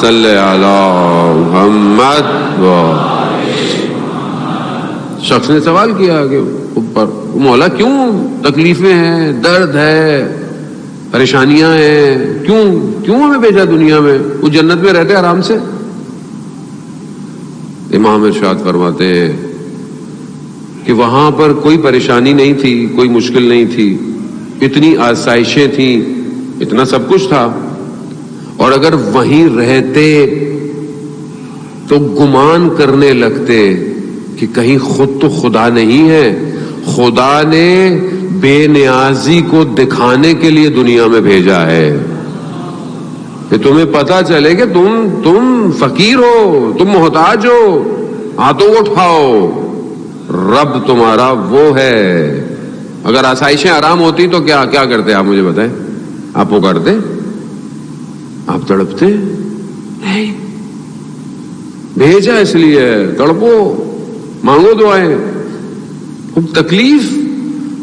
صلی علی محمد. شخص نے سوال کیا کہ اوپر مولا کیوں تکلیفیں ہیں، درد ہے، پریشانیاں ہیں، کیوں ہمیں بھیجا دنیا میں؟ وہ جنت میں رہتے آرام سے. امام ارشاد فرماتے ہیں کہ وہاں پر کوئی پریشانی نہیں تھی، کوئی مشکل نہیں تھی، اتنی آسائشیں تھیں، اتنا سب کچھ تھا. اور اگر وہیں رہتے تو گمان کرنے لگتے کہ کہیں خود تو خدا نہیں ہے، خدا نے بے نیازی کو دکھانے کے لیے دنیا میں بھیجا ہے کہ تمہیں پتا چلے کہ تم فقیر ہو، تم محتاج ہو، ہاتھوں کو اٹھاؤ، رب تمہارا وہ ہے. اگر آسائشیں آرام ہوتی تو کیا کرتے آپ مجھے بتائیں؟ آپ پکارتے؟ آپ تڑپتے؟ نہیں، بھیجا اس لیے تڑپو، مانگو دعائیں. خوب تکلیف،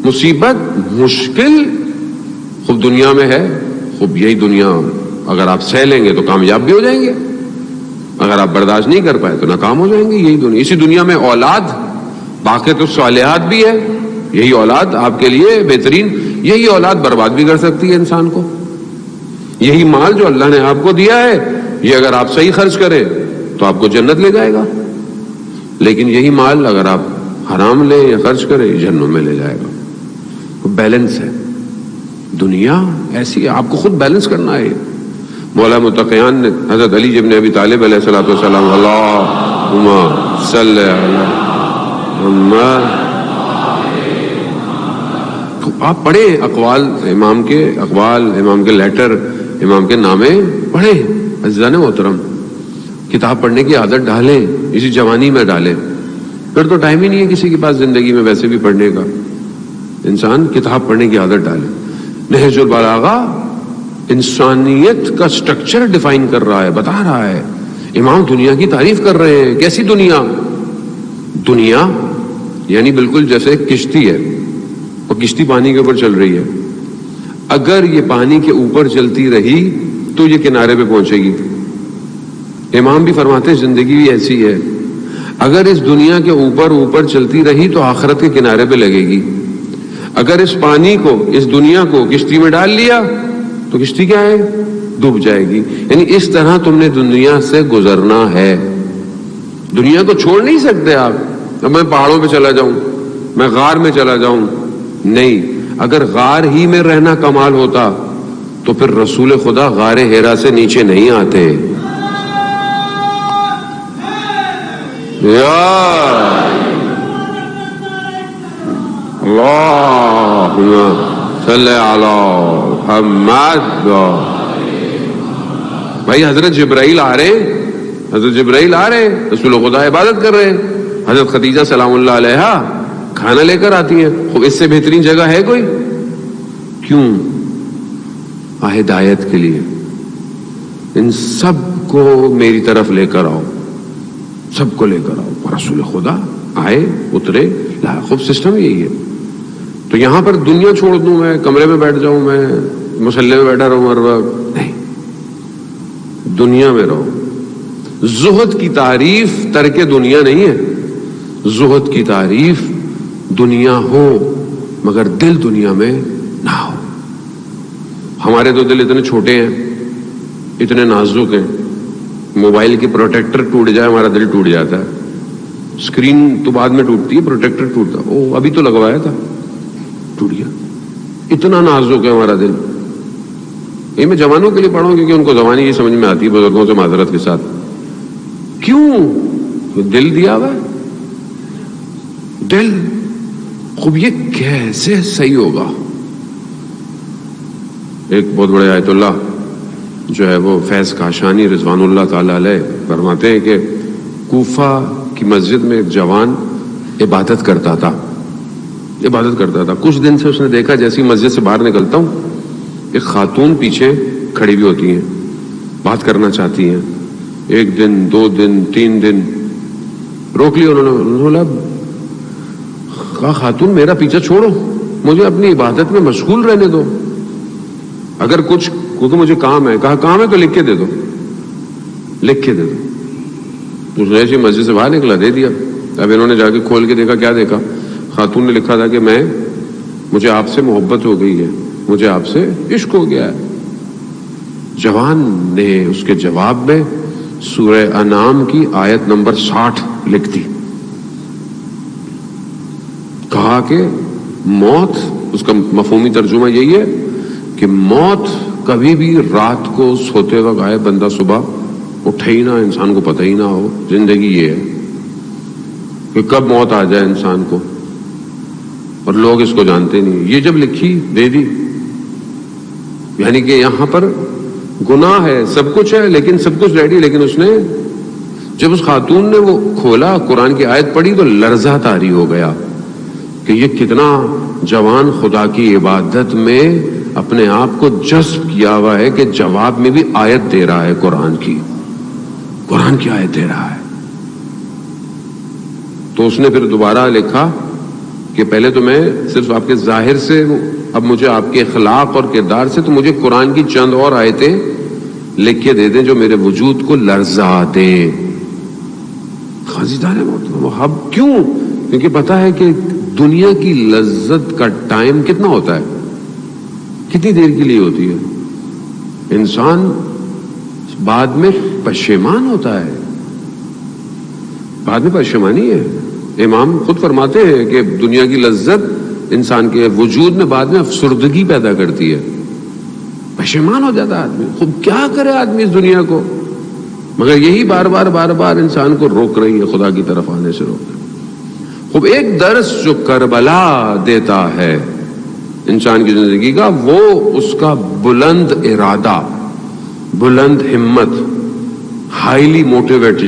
مصیبت، مشکل خوب دنیا میں ہے. خوب یہی دنیا اگر آپ سہ لیں گے تو کامیاب بھی ہو جائیں گے، اگر آپ برداشت نہیں کر پائے تو ناکام ہو جائیں گے. یہی دنیا، اسی دنیا میں اولاد، باقی تو صالحات بھی ہے. یہی اولاد آپ کے لیے بہترین، یہی اولاد برباد بھی کر سکتی ہے انسان کو. یہی مال جو اللہ نے آپ کو دیا ہے، یہ اگر آپ صحیح خرچ کریں تو آپ کو جنت لے جائے گا. لیکن یہی مال اگر آپ حرام لیں یا خرچ کریں، جہنم میں لے جائے گا. بیلنس ہے دنیا ایسی ہے، آپ کو خود بیلنس کرنا ہے. مولا متقیان نے حضرت علی ابن ابی طالب علیہ الصلوۃ والسلام، اللہم صلی علی محمد. آپ پڑھیں اقوال امام کے لیٹر، امام کے نامے پڑھیں. عزیزان محترم، کتاب پڑھنے کی عادت ڈالیں، اسی جوانی میں ڈالیں. پھر تو ٹائم ہی نہیں ہے کسی کے پاس زندگی میں ویسے بھی پڑھنے کا. انسان کتاب پڑھنے کی عادت ڈالے. نہج البلاغہ انسانیت کا سٹرکچر ڈیفائن کر رہا ہے، بتا رہا ہے. امام دنیا کی تعریف کر رہے ہیں. کیسی دنیا یعنی بالکل جیسے ایک کشتی ہے، اور کشتی پانی کے اوپر چل رہی ہے. اگر یہ پانی کے اوپر چلتی رہی تو یہ کنارے پہ پہنچے گی. امام بھی فرماتے ہیں زندگی بھی ایسی ہے، اگر اس دنیا کے اوپر چلتی رہی تو آخرت کے کنارے پہ لگے گی. اگر اس پانی کو، اس دنیا کو کشتی میں ڈال لیا تو کشتی کیا ہے؟ ڈوب جائے گی. یعنی اس طرح تم نے دنیا سے گزرنا ہے. دنیا کو چھوڑ نہیں سکتے آپ. اب میں پہاڑوں پہ چلا جاؤں، میں غار میں چلا جاؤں، نہیں. اگر غار ہی میں رہنا کمال ہوتا تو پھر رسول خدا غار ہیرا سے نیچے نہیں آتے. اللہم صلی علی محمد. بھائی حضرت جبرائیل آ رہے ہیں، رسول خدا عبادت کر رہے ہیں. حضرت خدیجہ سلام اللہ علیہا کھانا لے کر آتی ہیں. خوب اس سے بہترین جگہ ہے کوئی؟ کیوں؟ ہدایت کے لیے ان سب کو میری طرف لے کر آؤ، سب کو لے کر آؤ. رسول خدا آئے، اترے، خوب سسٹم یہی ہے. تو یہاں پر دنیا چھوڑ دوں، میں کمرے میں بیٹھ جاؤں، میں مسلح میں بیٹھا رہوں ہر وقت؟ نہیں، دنیا میں رہو. زہد کی تعریف ترک دنیا نہیں ہے. زہد کی تعریف دنیا ہو مگر دل دنیا میں نہ ہو. ہمارے تو دل اتنے چھوٹے ہیں، اتنے نازک ہیں. موبائل کی پروٹیکٹر ٹوٹ جائے ہمارا دل ٹوٹ جاتا ہے. اسکرین تو بعد میں ٹوٹتی ہے، پروٹیکٹر ٹوٹتا. او ابھی تو لگوایا تھا، ٹوٹ گیا. اتنا نازک ہے ہمارا دل. یہ میں جوانوں کے لیے پڑھوں کیونکہ ان کو زبانی یہ سمجھ میں آتی ہے، بزرگوں سے معذرت کے ساتھ. کیوں؟ دل دیا ہوا ہے. دل خوب یہ کیسے صحیح ہوگا؟ ایک بہت بڑے آیت اللہ جو ہے وہ فیض کاشانی رضوان اللہ تعالی علیہ فرماتے ہیں کہ کوفہ کی مسجد میں ایک جوان عبادت کرتا تھا. کچھ دن سے اس نے دیکھا جیسی مسجد سے باہر نکلتا ہوں ایک خاتون پیچھے کھڑی بھی ہوتی ہیں، بات کرنا چاہتی ہیں. 1 دن 2 دن 3 دن روک لیا انہوں نے بولا کہا خاتون میرا پیچھا چھوڑو، مجھے اپنی عبادت میں مشغول رہنے دو. اگر کچھ کیونکہ مجھے کام ہے. کہا کام ہے تو لکھ کے دے دو. لکھ کے دے دو. اس نے ایسی مسجد سے باہر نکلا, دے دیا. اب انہوں نے جا کے کھول کے دیکھا, کیا دیکھا؟ خاتون نے لکھا تھا کہ مجھے آپ سے محبت ہو گئی ہے, مجھے آپ سے عشق ہو گیا ہے. جوان نے اس کے جواب میں سورہ انعام کی آیت نمبر 60 لکھ دی. کہا کہ موت, اس کا مفہومی ترجمہ یہی ہے کہ موت کبھی بھی رات کو سوتے وقت آئے, بندہ صبح اٹھے ہی نہ, انسان کو پتہ ہی نہ ہو. زندگی یہ ہے کہ کب موت آ جائے انسان کو, اور لوگ اس کو جانتے نہیں. یہ جب لکھی, دے دی, یعنی کہ یہاں پر گناہ ہے, سب کچھ ہے, لیکن سب کچھ ریڈی. لیکن اس نے جب اس خاتون نے وہ کھولا, قرآن کی آیت پڑھی, تو لرزہ طاری ہو گیا کہ یہ کتنا جوان خدا کی عبادت میں اپنے آپ کو جذب کیا ہوا ہے کہ جواب میں بھی آیت دے رہا ہے, قرآن کی آیت دے رہا ہے. تو اس نے پھر دوبارہ لکھا کہ پہلے تو میں صرف آپ کے ظاہر سے, اب مجھے آپ کے اخلاق اور کردار سے, تو مجھے قرآن کی چند اور آیتیں لکھ کے دے دیں جو میرے وجود کو لرزا دے. خازیدان محترم, اب کیوں؟ کیونکہ پتا ہے کہ دنیا کی لذت کا ٹائم کتنا ہوتا ہے, کتنی دیر کے لیے ہوتی ہے. انسان بعد میں پشیمان ہوتا ہے, بعد میں پشیمانی ہے. امام خود فرماتے ہیں کہ دنیا کی لذت انسان کے وجود میں بعد میں افسردگی پیدا کرتی ہے, پشیمان ہو جاتا ہے آدمی. خوب کیا کرے آدمی اس دنیا کو, مگر یہی بار بار انسان کو روک رہی ہے, خدا کی طرف آنے سے روک رہی ہے. خوب ایک درس جو کربلا دیتا ہے انسان کی زندگی کا, وہ اس کا بلند ارادہ, بلند ہمت, ہائیلی موٹیویٹڈ,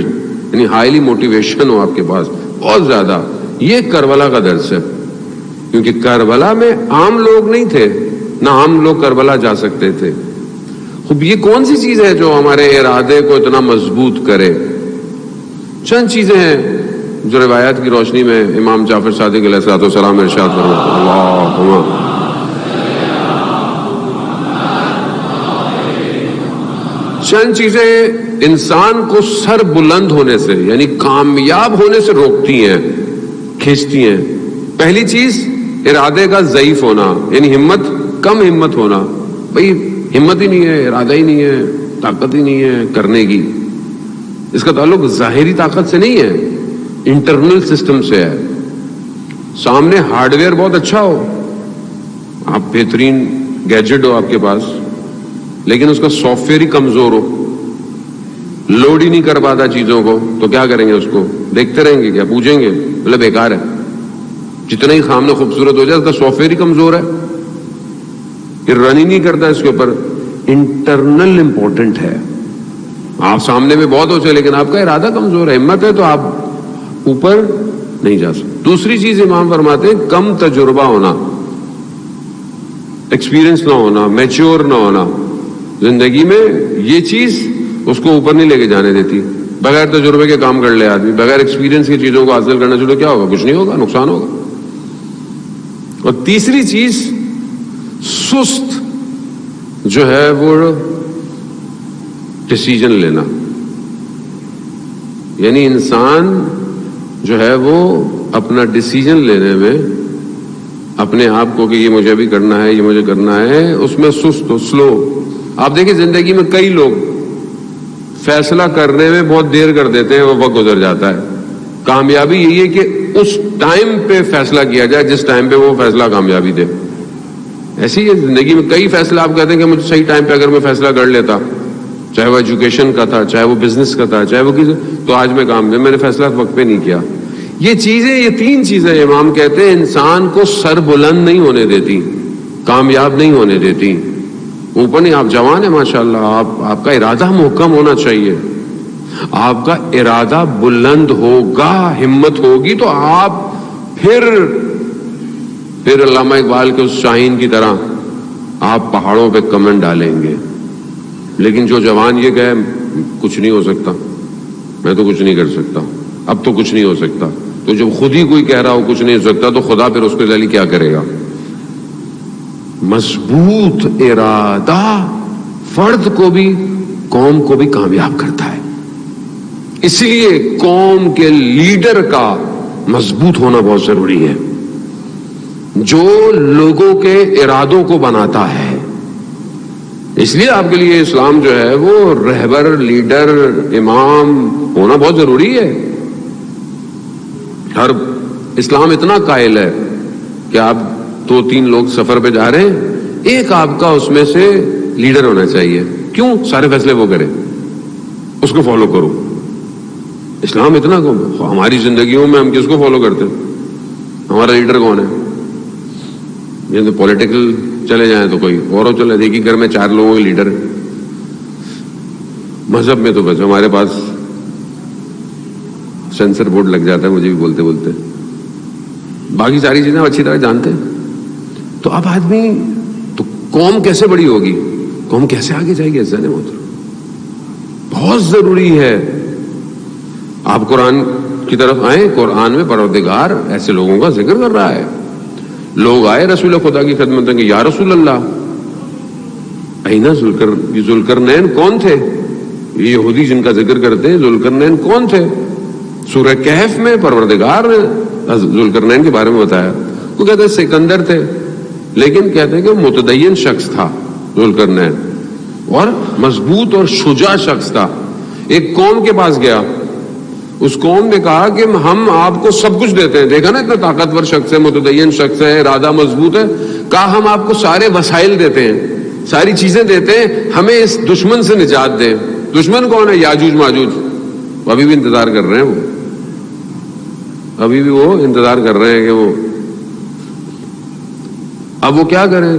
یعنی ہائیلی موٹیویشن ہو آپ کے پاس بہت زیادہ. یہ کربلا کا درس ہے, کیونکہ کربلا میں عام لوگ نہیں تھے, نہ عام لوگ کربلا جا سکتے تھے. خوب یہ کون سی چیز ہے جو ہمارے ارادے کو اتنا مضبوط کرے؟ چند چیزیں ہیں جو روایات کی روشنی میں امام جعفر صادق علیہ السلام ارشاد فرماتے ہیں. اللہم چند چیزیں انسان کو سر بلند ہونے سے, یعنی کامیاب ہونے سے روکتی ہیں, کھینچتی ہیں. پہلی چیز ارادے کا ضعیف ہونا, یعنی کم ہمت ہونا. بھئی ہمت ہی نہیں ہے, ارادہ ہی نہیں ہے, طاقت ہی نہیں ہے کرنے کی. اس کا تعلق ظاہری طاقت سے نہیں ہے, انٹرنل سسٹم سے ہے. سامنے ہارڈ ویئر بہت اچھا ہو, آپ بہترین گیجٹ ہو آپ کے پاس, لیکن اس کا سافٹ ویئر ہی کمزور ہو, لوڈ ہی نہیں کر پاتا چیزوں کو, تو کیا کریں گے؟ اس کو دیکھتے رہیں گے, کیا پوچھیں گے؟ بولے بیکار ہے. جتنا ہی سامنے خوبصورت ہو جائے, اس کا سافٹ ویئر ہی کمزور ہے, پھر رن ہی نہیں کرتا اس کے اوپر. انٹرنل امپورٹنٹ ہے. آپ سامنے میں بہت ہو چاہے, لیکن آپ کا ارادہ کمزور ہے, ہمت ہے, تو آپ اوپر نہیں جا سکتے. دوسری چیز امام فرماتے ہیں کم تجربہ ہونا, ایکسپیرئنس نہ ہونا, میچور نہ ہونا زندگی میں. یہ چیز اس کو اوپر نہیں لے کے جانے دیتی. بغیر تجربے کے کام کر لے آدمی, بغیر ایکسپیرئنس کی چیزوں کو حاصل کرنا چلو, کیا ہوگا؟ کچھ نہیں ہوگا, نقصان ہوگا. اور تیسری چیز سست جو ہے وہ ڈیسیجن لینا, یعنی انسان جو ہے وہ اپنا ڈیسیجن لینے میں اپنے آپ کو کہ یہ مجھے بھی کرنا ہے, یہ مجھے کرنا ہے, اس میں سست ہو, سلو. آپ دیکھیں زندگی میں کئی لوگ فیصلہ کرنے میں بہت دیر کر دیتے ہیں, وہ وقت گزر جاتا ہے. کامیابی یہی ہے کہ اس ٹائم پہ فیصلہ کیا جائے جس ٹائم پہ وہ فیصلہ کامیابی دے. ایسی ہے زندگی میں کئی فیصلہ آپ کہتے ہیں کہ مجھے صحیح ٹائم پہ اگر میں فیصلہ کر لیتا, چاہے وہ ایجوکیشن کا تھا, چاہے وہ بزنس کا تھا, چاہے وہ کسی, تو آج میں کام میں نے فیصلہ وقت پہ نہیں کیا. یہ چیزیں, یہ تین چیزیں امام کہتے ہیں انسان کو سر بلند نہیں ہونے دیتی, کامیاب نہیں ہونے دیتی. اوپر نہیں, آپ جوان ہیں ماشاءاللہ, آپ کا ارادہ محکم ہونا چاہیے, آپ کا ارادہ بلند ہوگا, ہمت ہوگی, تو آپ پھر علامہ اقبال کے اس شاہین کی طرح آپ پہاڑوں پہ کمن ڈالیں گے. لیکن جو جوان یہ کہے کچھ نہیں ہو سکتا, میں تو کچھ نہیں کر سکتا, اب تو کچھ نہیں ہو سکتا, تو جب خود ہی کوئی کہہ رہا ہو کچھ نہیں ہو سکتا, تو خدا پھر اس کے ذریعے کیا کرے گا؟ مضبوط ارادہ فرد کو بھی قوم کو بھی کامیاب کرتا ہے. اس لیے قوم کے لیڈر کا مضبوط ہونا بہت ضروری ہے، جو لوگوں کے ارادوں کو بناتا ہے۔ اس لیے آپ کے لیے اسلام جو ہے وہ رہبر، لیڈر، امام ہونا بہت ضروری ہے۔ ہر اسلام اتنا قائل ہے کہ آپ 2-3 لوگ سفر پہ جا رہے ہیں، ایک آپ کا اس میں سے لیڈر ہونا چاہیے۔ کیوں؟ سارے فیصلے وہ کرے، اس کو فالو کرو۔ اسلام اتنا کون؟ ہماری زندگیوں میں ہم کس کو فالو کرتے ہیں؟ ہمارا لیڈر کون ہے؟ یہ تو پولیٹیکل چلے جائیں تو کوئی اور چلے، دیکھیے گھر میں 4 لوگوں کے لیڈر۔ مذہب میں تو بس ہمارے پاس سینسر بورڈ لگ جاتا ہے مجھے بھی بولتے بولتے، باقی ساری چیزیں اچھی طرح جانتے ہیں۔ تو اب آدمی تو قوم کیسے بڑی ہوگی، قوم کیسے آگے جائے گی؟ ایسا نہیں ہوتا، بہت ضروری ہے۔ آپ قرآن کی طرف آئیں، قرآن میں پروردگار ایسے لوگوں کا ذکر کر رہا ہے۔ لوگ آئے رسول خدا کی خدمت میں کہ یا رسول اللہ، اینا ذوالقرنین کون تھے؟ یہ یہودی جن کا ذکر کرتے ہیں، ذوالقرنین کون تھے؟ سورہ کہف میں پروردگار نے ذوالقرنین کے بارے میں بتایا۔ وہ کہتے ہیں سکندر تھے، لیکن کہتے ہیں کہ متدین شخص تھا ذوالقرنین، اور مضبوط اور شجاع شخص تھا۔ ایک قوم کے پاس گیا، اس قوم نے کہا کہ ہم آپ کو سب کچھ دیتے ہیں، دیکھا نا اتنا طاقتور شخص ہے، متدین شخص ہے، ارادہ مضبوط ہے، کہا ہم آپ کو سارے وسائل دیتے ہیں، ساری چیزیں دیتے ہیں، ہمیں اس دشمن سے نجات دیں۔ دشمن کون ہے؟ یاجوج ماجوج۔ ابھی بھی انتظار کر رہے ہیں، وہ ابھی بھی وہ انتظار کر رہے ہیں کہ وہ اب وہ کیا کریں؟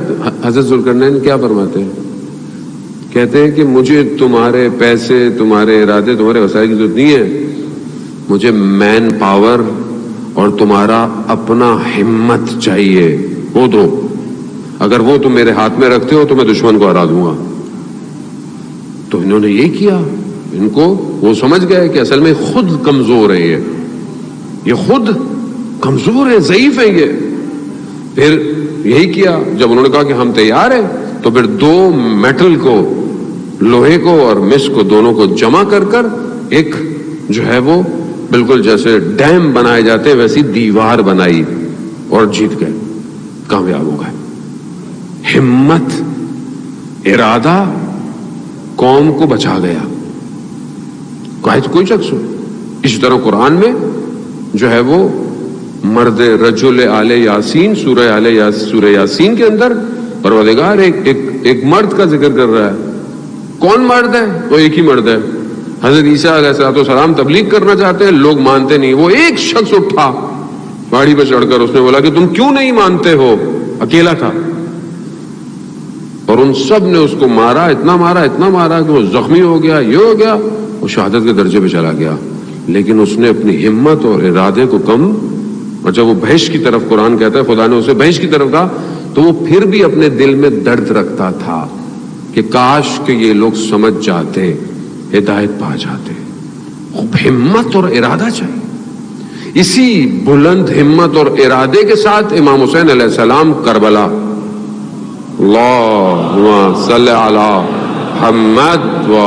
حضرت ذوالقرنین کیا فرماتے ہیں؟ کہتے ہیں کہ مجھے تمہارے پیسے، تمہارے ارادے، تمہارے وسائل کی ضرورت نہیں ہے، مجھے مین پاور اور تمہارا اپنا ہمت چاہیے، وہ دو۔ اگر وہ تم میرے ہاتھ میں رکھتے ہو تو میں دشمن کو ہرا دوں گا۔ تو انہوں نے یہ کیا، ان کو وہ سمجھ گئے کہ اصل میں خود کمزور ہے، یہ خود کمزور ہے، ضعیف ہے یہ۔ پھر یہی کیا، جب انہوں نے کہا کہ ہم تیار ہیں، تو پھر 2 میٹل کو، لوہے کو اور مس کو، دونوں کو جمع کر کر ایک جو ہے وہ بالکل جیسے ڈیم بنائے جاتے ویسی دیوار بنائی اور جیت گئے، کامیاب ہو گئے۔ ہمت، ارادہ قوم کو بچا گیا، کوئی شخص ہو۔ اسی طرح قرآن میں جو ہے وہ مرد رجل آل یاسین، سورہ یاسین کے اندر پروردگار ایک مرد کا ذکر کر رہا ہے۔ کون مرد ہے؟ وہ ایک ہی مرد ہے۔ حضرت عیسیٰ علیہ السلام تبلیغ کرنا چاہتے ہیں، لوگ مانتے نہیں، وہ ایک شخص اٹھا گاڑی پہ چڑھ کر، اس نے بولا کہ تم کیوں نہیں مانتے ہو؟ اکیلا تھا، اور ان سب نے اس کو مارا، اتنا مارا کہ وہ زخمی ہو گیا، یہ ہو گیا، وہ شہادت کے درجے پہ چلا گیا۔ لیکن اس نے اپنی ہمت اور ارادے کو کم، اور جب وہ بہشت کی طرف، قرآن کہتا ہے خدا نے اسے بہشت کی طرف کہا، تو وہ پھر بھی اپنے دل میں درد رکھتا تھا کہ کاش کہ یہ لوگ سمجھ جاتے، ہدایت پا جاتے۔ خوب ہمت اور ارادہ چاہیے۔ اسی بلند ہمت اور ارادے کے ساتھ امام حسین علیہ السلام کربلا، اللہم صلی علی محمد و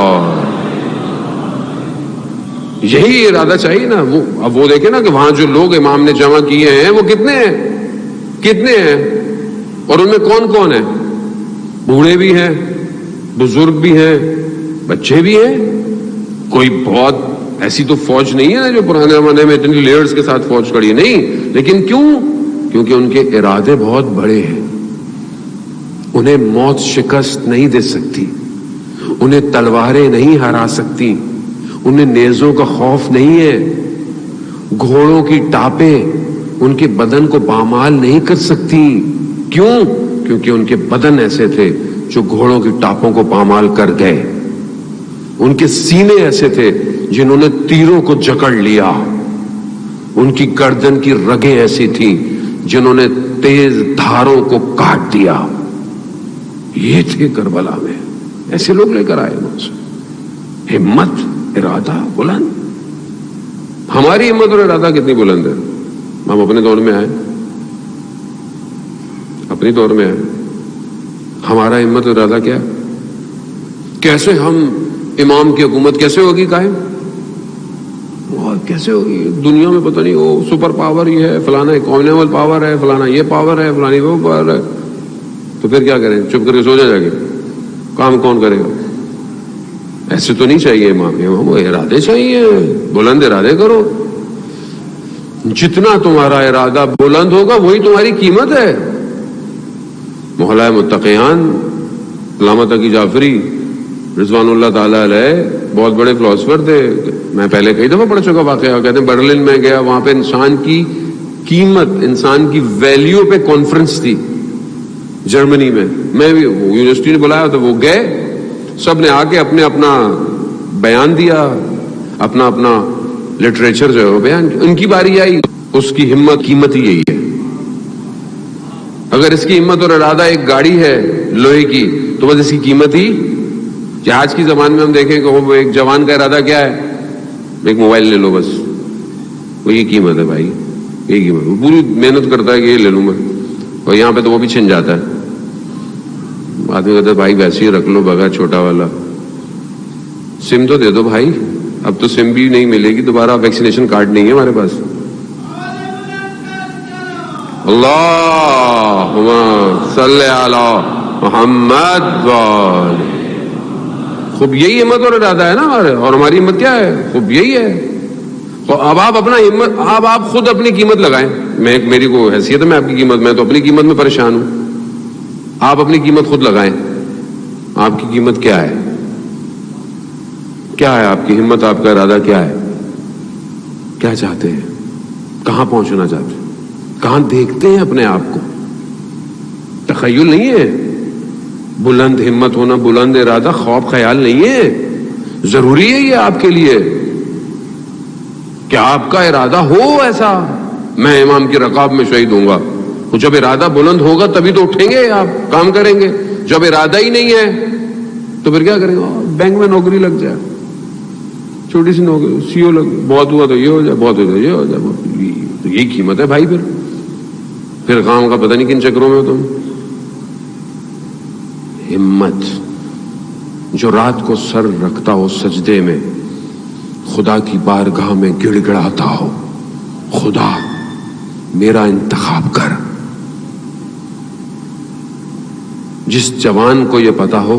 یہی ارادہ چاہیے نا۔ وہ اب وہ دیکھیں نا کہ وہاں جو لوگ امام نے جمع کیے ہیں وہ کتنے ہیں، اور ان میں کون کون ہیں؟ بوڑھے بھی ہیں، بزرگ بھی ہیں، بچے بھی ہیں۔ کوئی بہت ایسی تو فوج نہیں ہے جو پرانے زمانے میں اتنی لیئرز کے ساتھ فوج کھڑی ہے، نہیں۔ لیکن کیونکہ ان کے ارادے بہت بڑے ہیں۔ انہیں موت شکست نہیں دے سکتی، انہیں تلواریں نہیں ہرا سکتی، انہیں نیزوں کا خوف نہیں ہے، گھوڑوں کی ٹاپیں ان کے بدن کو پامال نہیں کر سکتی۔ کیونکہ ان کے بدن ایسے تھے جو گھوڑوں کی ٹاپوں کو پامال کر گئے، ان کے سینے ایسے تھے جنہوں نے تیروں کو جکڑ لیا، ان کی گردن کی رگیں ایسی تھیں جنہوں نے تیز دھاروں کو کاٹ دیا۔ یہ تھے کربلا میں، ایسے لوگ لے کر آئے مجھ سے۔ ہمت، ارادہ بلند۔ ہماری ہمت اور ارادہ کتنی بلند ہے؟ ہم اپنے دور میں آئے، اپنی دور میں آئے، ہمارا ہمت اور ارادہ کیا ہے؟ کیسے ہم امام کی حکومت کیسے ہوگی قائم؟ کیسے ہوگی دنیا میں؟ پتہ نہیں وہ سپر پاور یہ ہے، فلانا کامنیبل پاور ہے، فلانا یہ پاور ہے، فلانی وہ پاور ہے. تو پھر کیا کریں؟ چپ کر کے سو جا کے کام کون کرے گا؟ ایسے تو نہیں چاہیے امام. وہ ارادے چاہیے، بلند ارادے کرو. جتنا تمہارا ارادہ بلند ہوگا وہی تمہاری قیمت ہے. محلہ متقیان علامہ تقی جعفری رضوان اللہ تعالیٰ علیہ بہت بڑے فلاسفر تھے. میں پہلے کئی دفعہ پڑھ چکا واقعہ. کہتے ہیں برلن میں گیا، وہاں پہ انسان کی قیمت، انسان کی ویلیو پہ کانفرنس تھی جرمنی میں. میں بھی یونیورسٹی نے بلایا تو وہ گئے، سب نے آ کے اپنا بیان دیا، اپنا لٹریچر جو ہے وہ بیان. ان کی باری آئی، اس کی ہمت، قیمت ہی یہی ہے. اگر اس کی ہمت اور ارادہ ایک گاڑی ہے لوہے کی تو بس اس کی قیمت ہی. آج کی زمان میں ہم دیکھیں کہ وہ ایک جوان کا ارادہ کیا ہے؟ ایک موبائل لے لو بس، وہ یہ قیمت ہے بھائی، یہ قیمت. وہ پوری محنت کرتا ہے کہ یہ لے لوں میں، اور یہاں پہ تو وہ بھی چھن جاتا ہے. آدمی کہتا ہے بھائی ویسے ہی رکھ لو بغیر چھوٹا والا، سم تو دے دو بھائی. اب تو سم بھی نہیں ملے گی دوبارہ، ویکسینیشن کارڈ نہیں ہے ہمارے پاس. اللہم صلی علی محمد. خوب یہی ہمت اور ارادہ ہے نا ہمارے. اور ہماری ہمت کیا ہے؟ خوب یہی ہے. تو اب آپ اپنا ہمت، اب آپ خود اپنی قیمت لگائیں. میری کو حیثیت ہے میں آپ کی قیمت، میں تو اپنی قیمت میں پریشان ہوں. آپ اپنی قیمت خود لگائیں. آپ کی قیمت کیا ہے؟ کیا ہے آپ کی ہمت؟ آپ کا ارادہ کیا ہے؟ کیا چاہتے ہیں؟ کہاں پہنچنا چاہتے ہیں؟ کہاں دیکھتے ہیں اپنے آپ کو؟ تخیل نہیں ہے. بلند ہمت ہونا، بلند ارادہ خواب خیال نہیں ہے. ضروری ہے یہ آپ کے لیے کہ آپ کا ارادہ ہو ایسا، میں امام کی رکاب میں شہید ہوں گا. جب ارادہ بلند ہوگا تبھی تو اٹھیں گے، آپ کام کریں گے. جب ارادہ ہی نہیں ہے تو پھر کیا کریں گے؟ بینک میں نوکری لگ جائے، چھوٹی سی نوکری، سی او لگ، بہت ہوا تو یہ ہو جائے، بہت ہوا تو یہ ہو جائے. تو یہی قیمت ہے بھائی. پھر کام کا پتہ نہیں کن چکروں میں ہو تم. ہمت جو رات کو سر رکھتا ہو سجدے میں، خدا کی بارگاہ میں گڑ گڑاتا ہو، خدا میرا انتخاب کر. جس جوان کو یہ پتا ہو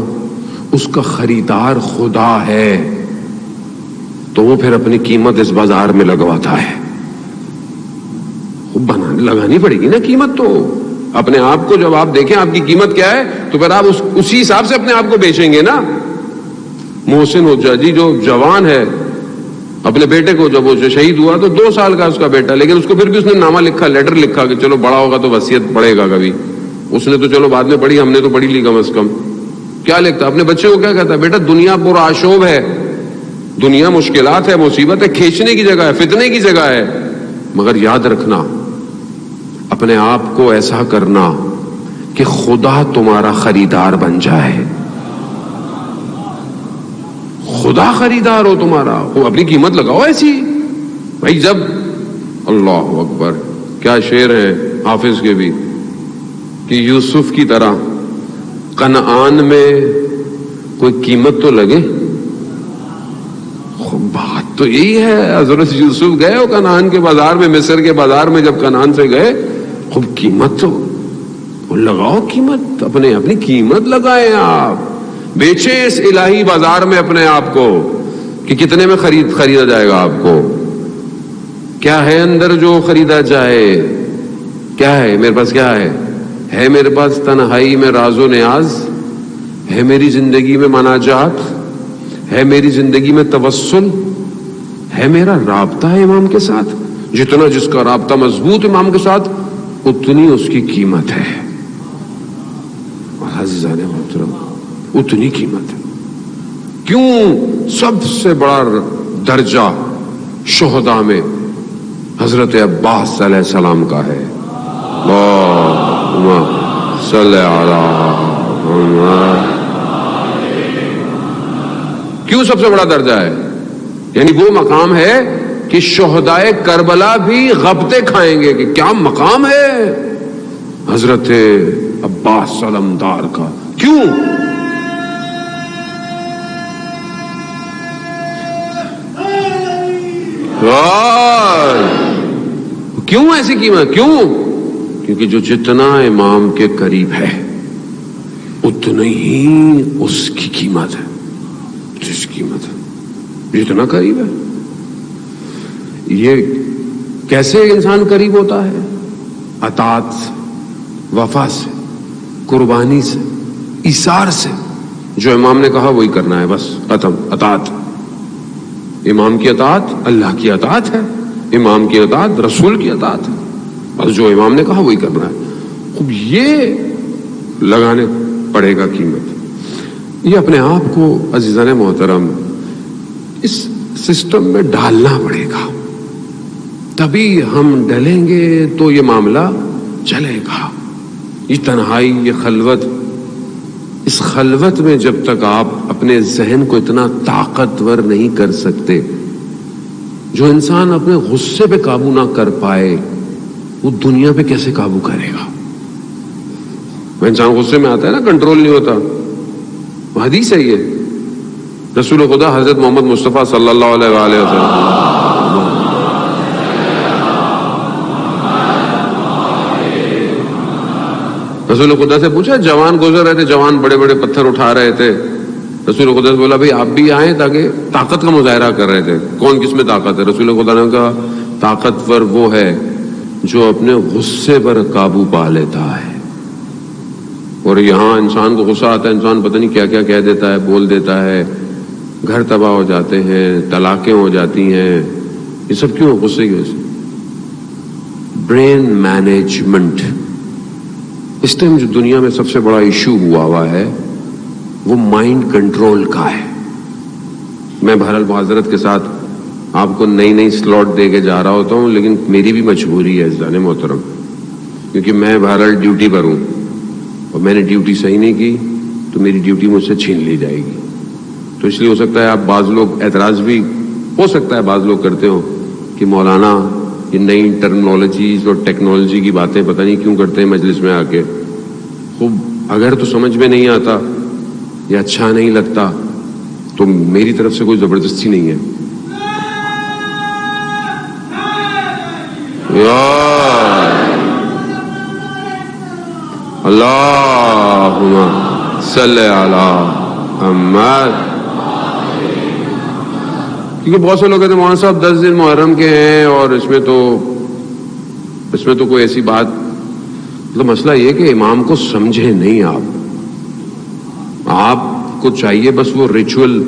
اس کا خریدار خدا ہے تو وہ پھر اپنی قیمت اس بازار میں لگواتا ہے. لگانی پڑے گی نا قیمت. تو اپنے آپ کو جب آپ دیکھیں آپ کی قیمت کیا ہے تو پھر آپ اسی حساب سے اپنے آپ کو بیچیں گے نا. محسن حجاجی جو جوان ہے، اپنے بیٹے کو جب وہ شہید ہوا تو 2 سال کا اس کا بیٹا، لیکن اس کو پھر بھی اس نے نامہ لکھا، لیٹر لکھا کہ چلو بڑا ہوگا تو وصیت پڑھے گا کبھی. اس نے تو چلو بعد میں پڑھی، ہم نے تو پڑھی لی کم از کم. کیا لکھتا اپنے بچے کو؟ کیا کہتا ہے؟ بیٹا دنیا پر آشوب ہے، دنیا مشکلات ہے، مصیبت ہے، کھینچنے کی جگہ ہے، فتنے کی جگہ ہے، مگر یاد رکھنا اپنے آپ کو ایسا کرنا کہ خدا تمہارا خریدار بن جائے. خدا خریدار ہو تمہارا. وہ اپنی قیمت لگاؤ ایسی بھائی. جب اللہ اکبر، کیا شعر ہے حافظ کے بھی کہ یوسف کی طرح کنعان میں کوئی قیمت تو لگے. بات تو یہی ہے. حضرت یوسف گئے ہو کنعان کے بازار میں، مصر کے بازار میں جب کنعان سے گئے، خوب قیمت تو لگاؤ. قیمت اپنی قیمت لگائیں. آپ بیچیں اس الہی بازار میں اپنے آپ کو کہ کتنے میں خریدا جائے گا آپ کو. کیا ہے اندر جو خریدا جائے؟ کیا ہے میرے پاس؟ کیا ہے میرے پاس تنہائی میں راز و نیاز ہے، میری زندگی میں مناجات ہے، میری زندگی میں توسل ہے، میرا رابطہ ہے امام کے ساتھ. جتنا جس کا رابطہ مضبوط امام کے ساتھ اتنی اس کی قیمت ہے. اور عزیزان محترم اتنی قیمت ہے. کیوں سب سے بڑا درجہ شہداء میں حضرت عباس علیہ السلام کا ہے. اللہم صلی علی محمد. کیوں سب سے بڑا درجہ ہے؟ یعنی وہ مقام ہے کہ شہدائے کربلا بھی غبطے کھائیں گے کہ کیا مقام ہے حضرت عباس علمدار کا. کیوں؟ کیوں ایسی قیمت؟ کیوں؟ کیونکہ جو جتنا امام کے قریب ہے اتنی ہی اس کی قیمت ہے، جس قیمت ہے جتنا قریب ہے۔ یہ کیسے انسان قریب ہوتا ہے؟ اطاعت سے، وفا سے، قربانی سے، ایثار سے۔ جو امام نے کہا وہی کرنا ہے، بس ختم۔ اطاعت، امام کی اطاعت اللہ کی اطاعت ہے، امام کی اطاعت رسول کی اطاعت ہے، بس جو امام نے کہا وہی کرنا ہے۔ خوب یہ لگانے پڑے گا قیمت۔ یہ اپنے آپ کو عزیزان محترم اس سسٹم میں ڈالنا پڑے گا، تبھی ہم ڈلیں گے تو یہ معاملہ چلے گا۔ یہ تنہائی، یہ خلوت، اس خلوت میں جب تک آپ اپنے ذہن کو اتنا طاقتور نہیں کر سکتے، جو انسان اپنے غصے پہ قابو نہ کر پائے وہ دنیا پہ کیسے قابو کرے گا؟ وہ انسان غصے میں آتا ہے نا، کنٹرول نہیں ہوتا۔ حدیث ہے یہ، رسول خدا حضرت محمد مصطفیٰ صلی اللہ علیہ وآلہ وسلم، رسول خدا سے پوچھا، جوان گزر رہے تھے، جوان بڑے بڑے پتھر اٹھا رہے تھے، رسول خدا سے بولا بھائی آپ بھی آئیں، تاکہ طاقت کا مظاہرہ کر رہے تھے، کون کس میں طاقت ہے؟ رسول خدا نے کہا طاقتور وہ ہے جو اپنے غصے پر قابو پا لیتا ہے۔ اور یہاں انسان کو غصہ آتا ہے، انسان پتہ نہیں کیا کیا کہہ دیتا ہے، بول دیتا ہے، گھر تباہ ہو جاتے ہیں، طلاقیں ہو جاتی ہیں۔ یہ سب کیوں؟ غصے کی وجہ سے۔ برین مینجمنٹ، اس ٹائم جو دنیا میں سب سے بڑا ایشو ہوا ہے وہ مائنڈ کنٹرول کا ہے۔ میں بہرحال معذرت کے ساتھ آپ کو نئی سلاٹ دے کے جا رہا ہوتا ہوں، لیکن میری بھی مجبوری ہے عزیزان محترم، کیونکہ میں بہرحال ڈیوٹی پر ہوں، اور میں نے ڈیوٹی صحیح نہیں کی تو میری ڈیوٹی مجھ سے چھین لی جائے گی۔ تو اس لیے ہو سکتا ہے آپ بعض لوگ اعتراض بھی ہو سکتا ہے بعض لوگ کرتے ہو کہ مولانا یہ نئی ٹرمنالوجیز اور ٹیکنالوجی کی باتیں پتہ نہیں کیوں کرتے ہیں مجلس میں آ کے۔ خوب اگر تو سمجھ میں نہیں آتا یا اچھا نہیں لگتا تو میری طرف سے کوئی زبردستی نہیں ہے۔ اللہم صلی علی محمد۔ کیونکہ بہت سے لوگ کہتے ہیں مولانا صاحب 10 دن محرم کے ہیں اور اس میں تو کوئی ایسی بات، مطلب مسئلہ یہ کہ امام کو سمجھے نہیں آپ کو چاہیے بس وہ ریچول،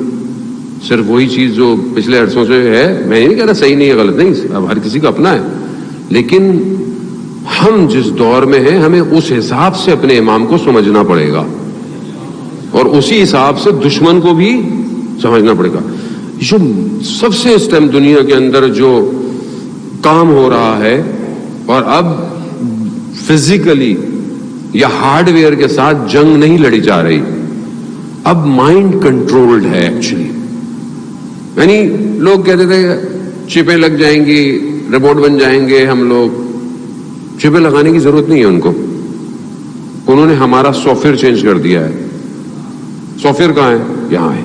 صرف وہی چیز جو پچھلے عرصوں سے ہے۔ میں نہیں کہہ رہا صحیح نہیں ہے، غلط نہیں، اب ہر کسی کا اپنا ہے، لیکن ہم جس دور میں ہیں ہمیں اس حساب سے اپنے امام کو سمجھنا پڑے گا، اور اسی حساب سے دشمن کو بھی سمجھنا پڑے گا۔ جو سب سے اس ٹائم دنیا کے اندر جو کام ہو رہا ہے، اور اب فزیکلی یا ہارڈ ویئر کے ساتھ جنگ نہیں لڑی جا رہی، اب مائنڈ کنٹرولڈ ہے ایکچولی۔ یعنی لوگ کہتے تھے چپیں لگ جائیں گی، روبوٹ بن جائیں گے ہم لوگ۔ چپیں لگانے کی ضرورت نہیں ہے ان کو، انہوں نے ہمارا سافٹ ویئر چینج کر دیا ہے۔ سافٹ ویئر کہاں ہے؟ یہاں ہے۔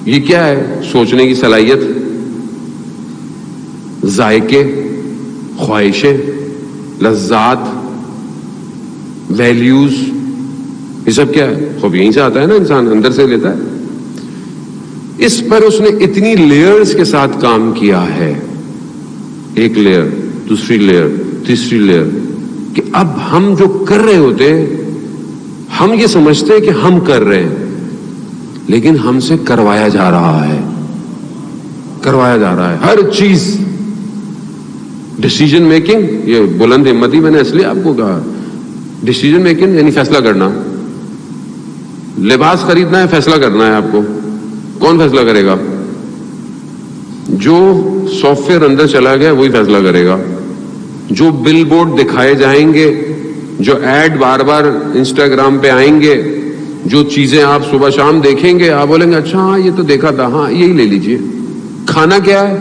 یہ کیا ہے؟ سوچنے کی صلاحیت، ذائقے، خواہشیں، لذات، ویلیوز، یہ سب کیا ہے؟ خوب یہیں سے آتا ہے نا، انسان اندر سے لیتا ہے۔ اس پر اس نے اتنی لیئرز کے ساتھ کام کیا ہے، ایک لیئر، دوسری لیئر، تیسری لیئر، کہ اب ہم جو کر رہے ہوتے ہیں ہم یہ سمجھتے ہیں کہ ہم کر رہے ہیں، لیکن ہم سے کروایا جا رہا ہے، ہر چیز۔ ڈیسیجن میکنگ، یہ بلند ہمتی میں نے اس لیے آپ کو کہا، ڈیسیجن میکنگ یعنی فیصلہ کرنا۔ لباس خریدنا ہے، فیصلہ کرنا ہے آپ کو، کون فیصلہ کرے گا؟ جو سافٹ ویئر اندر چلا گیا وہی فیصلہ کرے گا۔ جو بل بورڈ دکھائے جائیں گے، جو ایڈ بار بار انسٹاگرام پہ آئیں گے، جو چیزیں آپ صبح شام دیکھیں گے، آپ بولیں گے اچھا ہاں یہ تو دیکھا تھا، ہاں یہی لے لیجئے۔ کھانا کیا ہے؟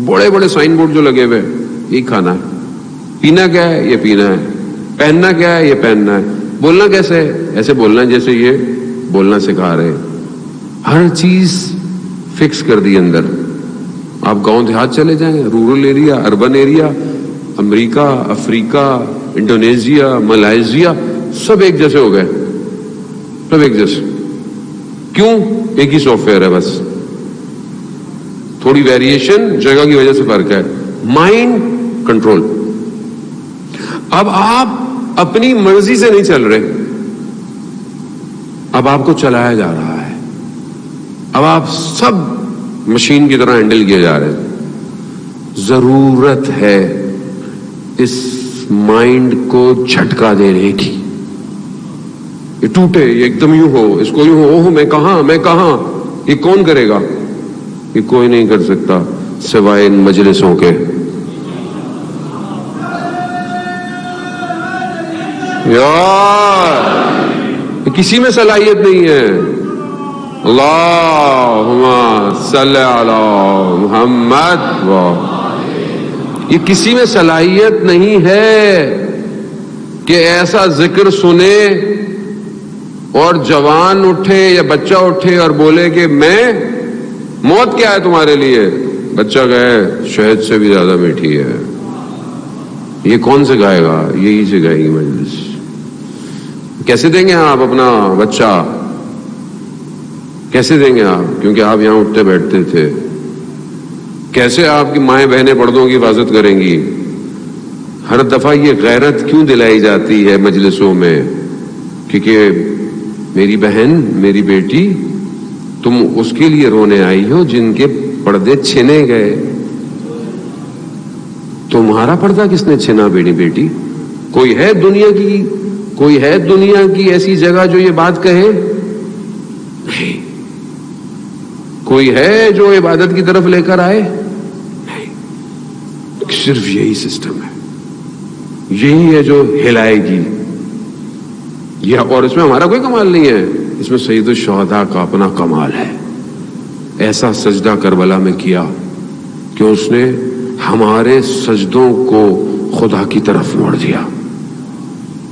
بڑے بڑے سائن بورڈ جو لگے ہوئے، یہی کھانا ہے۔ پینا کیا ہے؟ یہ پینا ہے۔ پہننا کیا ہے؟ یہ پہننا ہے۔ بولنا کیسے ہے؟ ایسے بولنا جیسے یہ بولنا سکھا رہے ہیں۔ ہر چیز فکس کر دی اندر. آپ گاؤں دیہات چلے جائیں, رورل ایریا, اربن ایریا, امریکہ, افریقہ, انڈونیشیا, ملائیشیا, سب ایک جیسے ہو گئے, سب ایک جیسے. کیوں؟ ایک ہی سافٹ ویئر ہے بس, تھوڑی ویریشن جگہ کی وجہ سے فرق ہے. Mind control. اب آپ اپنی مرضی سے نہیں چل رہے, اب آپ کو چلایا جا رہا ہے, اب آپ سب مشین کی طرح ہینڈل کیے جا رہے ہیں. ضرورت ہے اس مائنڈ کو جھٹکا دینے کی. یہ ٹوٹے, یہ ایک دم یوں ہو, اس کو یوں ہو, اوہ میں کہاں, میں کہاں. یہ کون کرے گا؟ یہ کوئی نہیں کر سکتا سوائے ان مجلسوں کے. یار کسی میں صلاحیت نہیں ہے. اللہم صلی علی محمد. یہ کسی میں صلاحیت نہیں ہے کہ ایسا ذکر سنے اور جوان اٹھے یا بچہ اٹھے اور بولے کہ میں, موت کیا ہے تمہارے لیے؟ بچہ کہے شہد سے بھی زیادہ میٹھی ہے. یہ کون سے گائے گا؟ یہی سے گائے گی مجلس. کیسے دیں گے آپ اپنا بچہ؟ کیسے دیں گے آپ؟ کیونکہ آپ یہاں اٹھتے بیٹھتے تھے. کیسے آپ کی مائیں بہنیں پردوں کی حفاظت کریں گی؟ ہر دفعہ یہ غیرت کیوں دلائی جاتی ہے مجلسوں میں؟ کیونکہ میری بہن, میری بیٹی, تم اس کے لیے رونے آئی ہو جن کے پردے چھنے گئے. تمہارا پردہ کس نے چھنا بیٹی؟ بیٹی کوئی ہے دنیا کی, کوئی ہے دنیا کی ایسی جگہ جو یہ بات کہے؟ نہیں. کوئی ہے جو عبادت کی طرف لے کر آئے؟ نہیں. صرف یہی سسٹم ہے, یہی ہے جو ہلائے گی. یہ اور اس میں ہمارا کوئی کمال نہیں ہے, اس میں سید الشہداء کا اپنا کمال ہے. ایسا سجدہ کربلا میں کیا کہ اس نے ہمارے سجدوں کو خدا کی طرف موڑ دیا.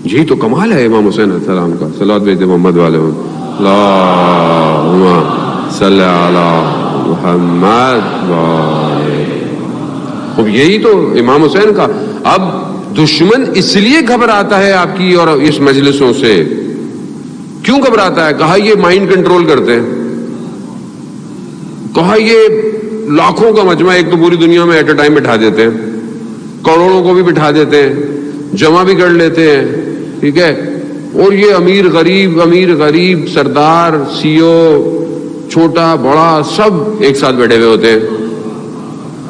یہی تو کمال ہے امام حسین علیہ السلام کا. صلوات بیت محمد والے اللہم صلی علی محمد. اب یہی تو امام حسین کا. اب دشمن اس لیے گھبراتا ہے آپ کی اور اس مجلسوں سے. کیوں گھبراتا ہے؟ کہا یہ مائنڈ کنٹرول کرتے ہیں, کہا یہ لاکھوں کا مجمع ایک تو پوری دنیا میں ایٹ اے ٹائم بٹھا دیتے ہیں, کروڑوں کو بھی بٹھا دیتے ہیں, جمع بھی کر لیتے ہیں, ٹھیک ہے. اور یہ امیر غریب, سردار, سی او, چھوٹا بڑا, سب ایک ساتھ بیٹھے ہوئے ہوتے ہیں.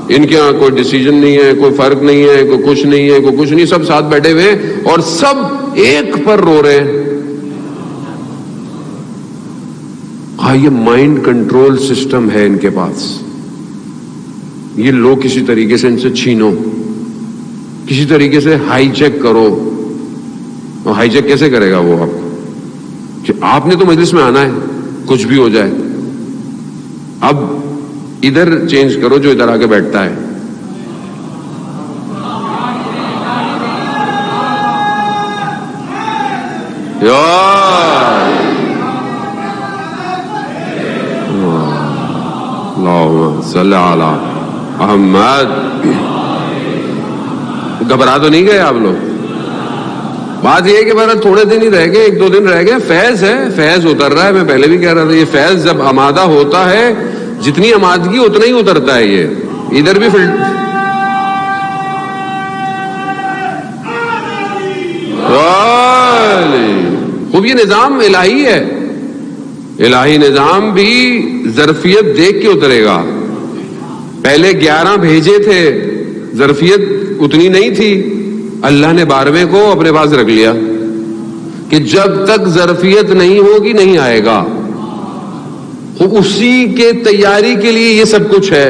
ان کے یہاں کوئی ڈیسیجن نہیں ہے, کوئی فرق نہیں ہے, کوئی کچھ نہیں ہے, کوئی کچھ نہیں, سب ساتھ بیٹھے ہوئے اور سب ایک پر رو رہے ہیں. ہاں یہ مائنڈ کنٹرول سسٹم ہے ان کے پاس. یہ لو کسی طریقے سے ان سے چھینو, کسی طریقے سے ہائی چیک کرو. اور ہائی چیک کیسے کرے گا وہ آپ کو؟ کہ آپ نے تو مجلس میں آنا ہے, کچھ بھی ہو جائے. اب ادھر چینج کرو جو ادھر آ کے بیٹھتا ہے. اللہم صلی علی محمد. گھبرا تو نہیں گئے آپ لوگ؟ بات یہ ہے کہ بہرحال تھوڑے دن ہی رہ گئے, 1-2 دن رہ گئے. فیض ہے, فیض اتر رہا ہے. میں پہلے بھی کہہ رہا تھا یہ فیض جب آمادہ ہوتا ہے, جتنی آمادگی اتنا ہی اترتا ہے. یہ ادھر بھی خوب. یہ نظام الہی ہے, الہی نظام بھی ظرفیت دیکھ کے اترے گا. پہلے 11 بھیجے تھے, ظرفیت اتنی نہیں تھی, اللہ نے 12ویں کو اپنے پاس رکھ لیا کہ جب تک ظرفیت نہیں ہوگی نہیں آئے گا. اسی کے تیاری کے لیے یہ سب کچھ ہے,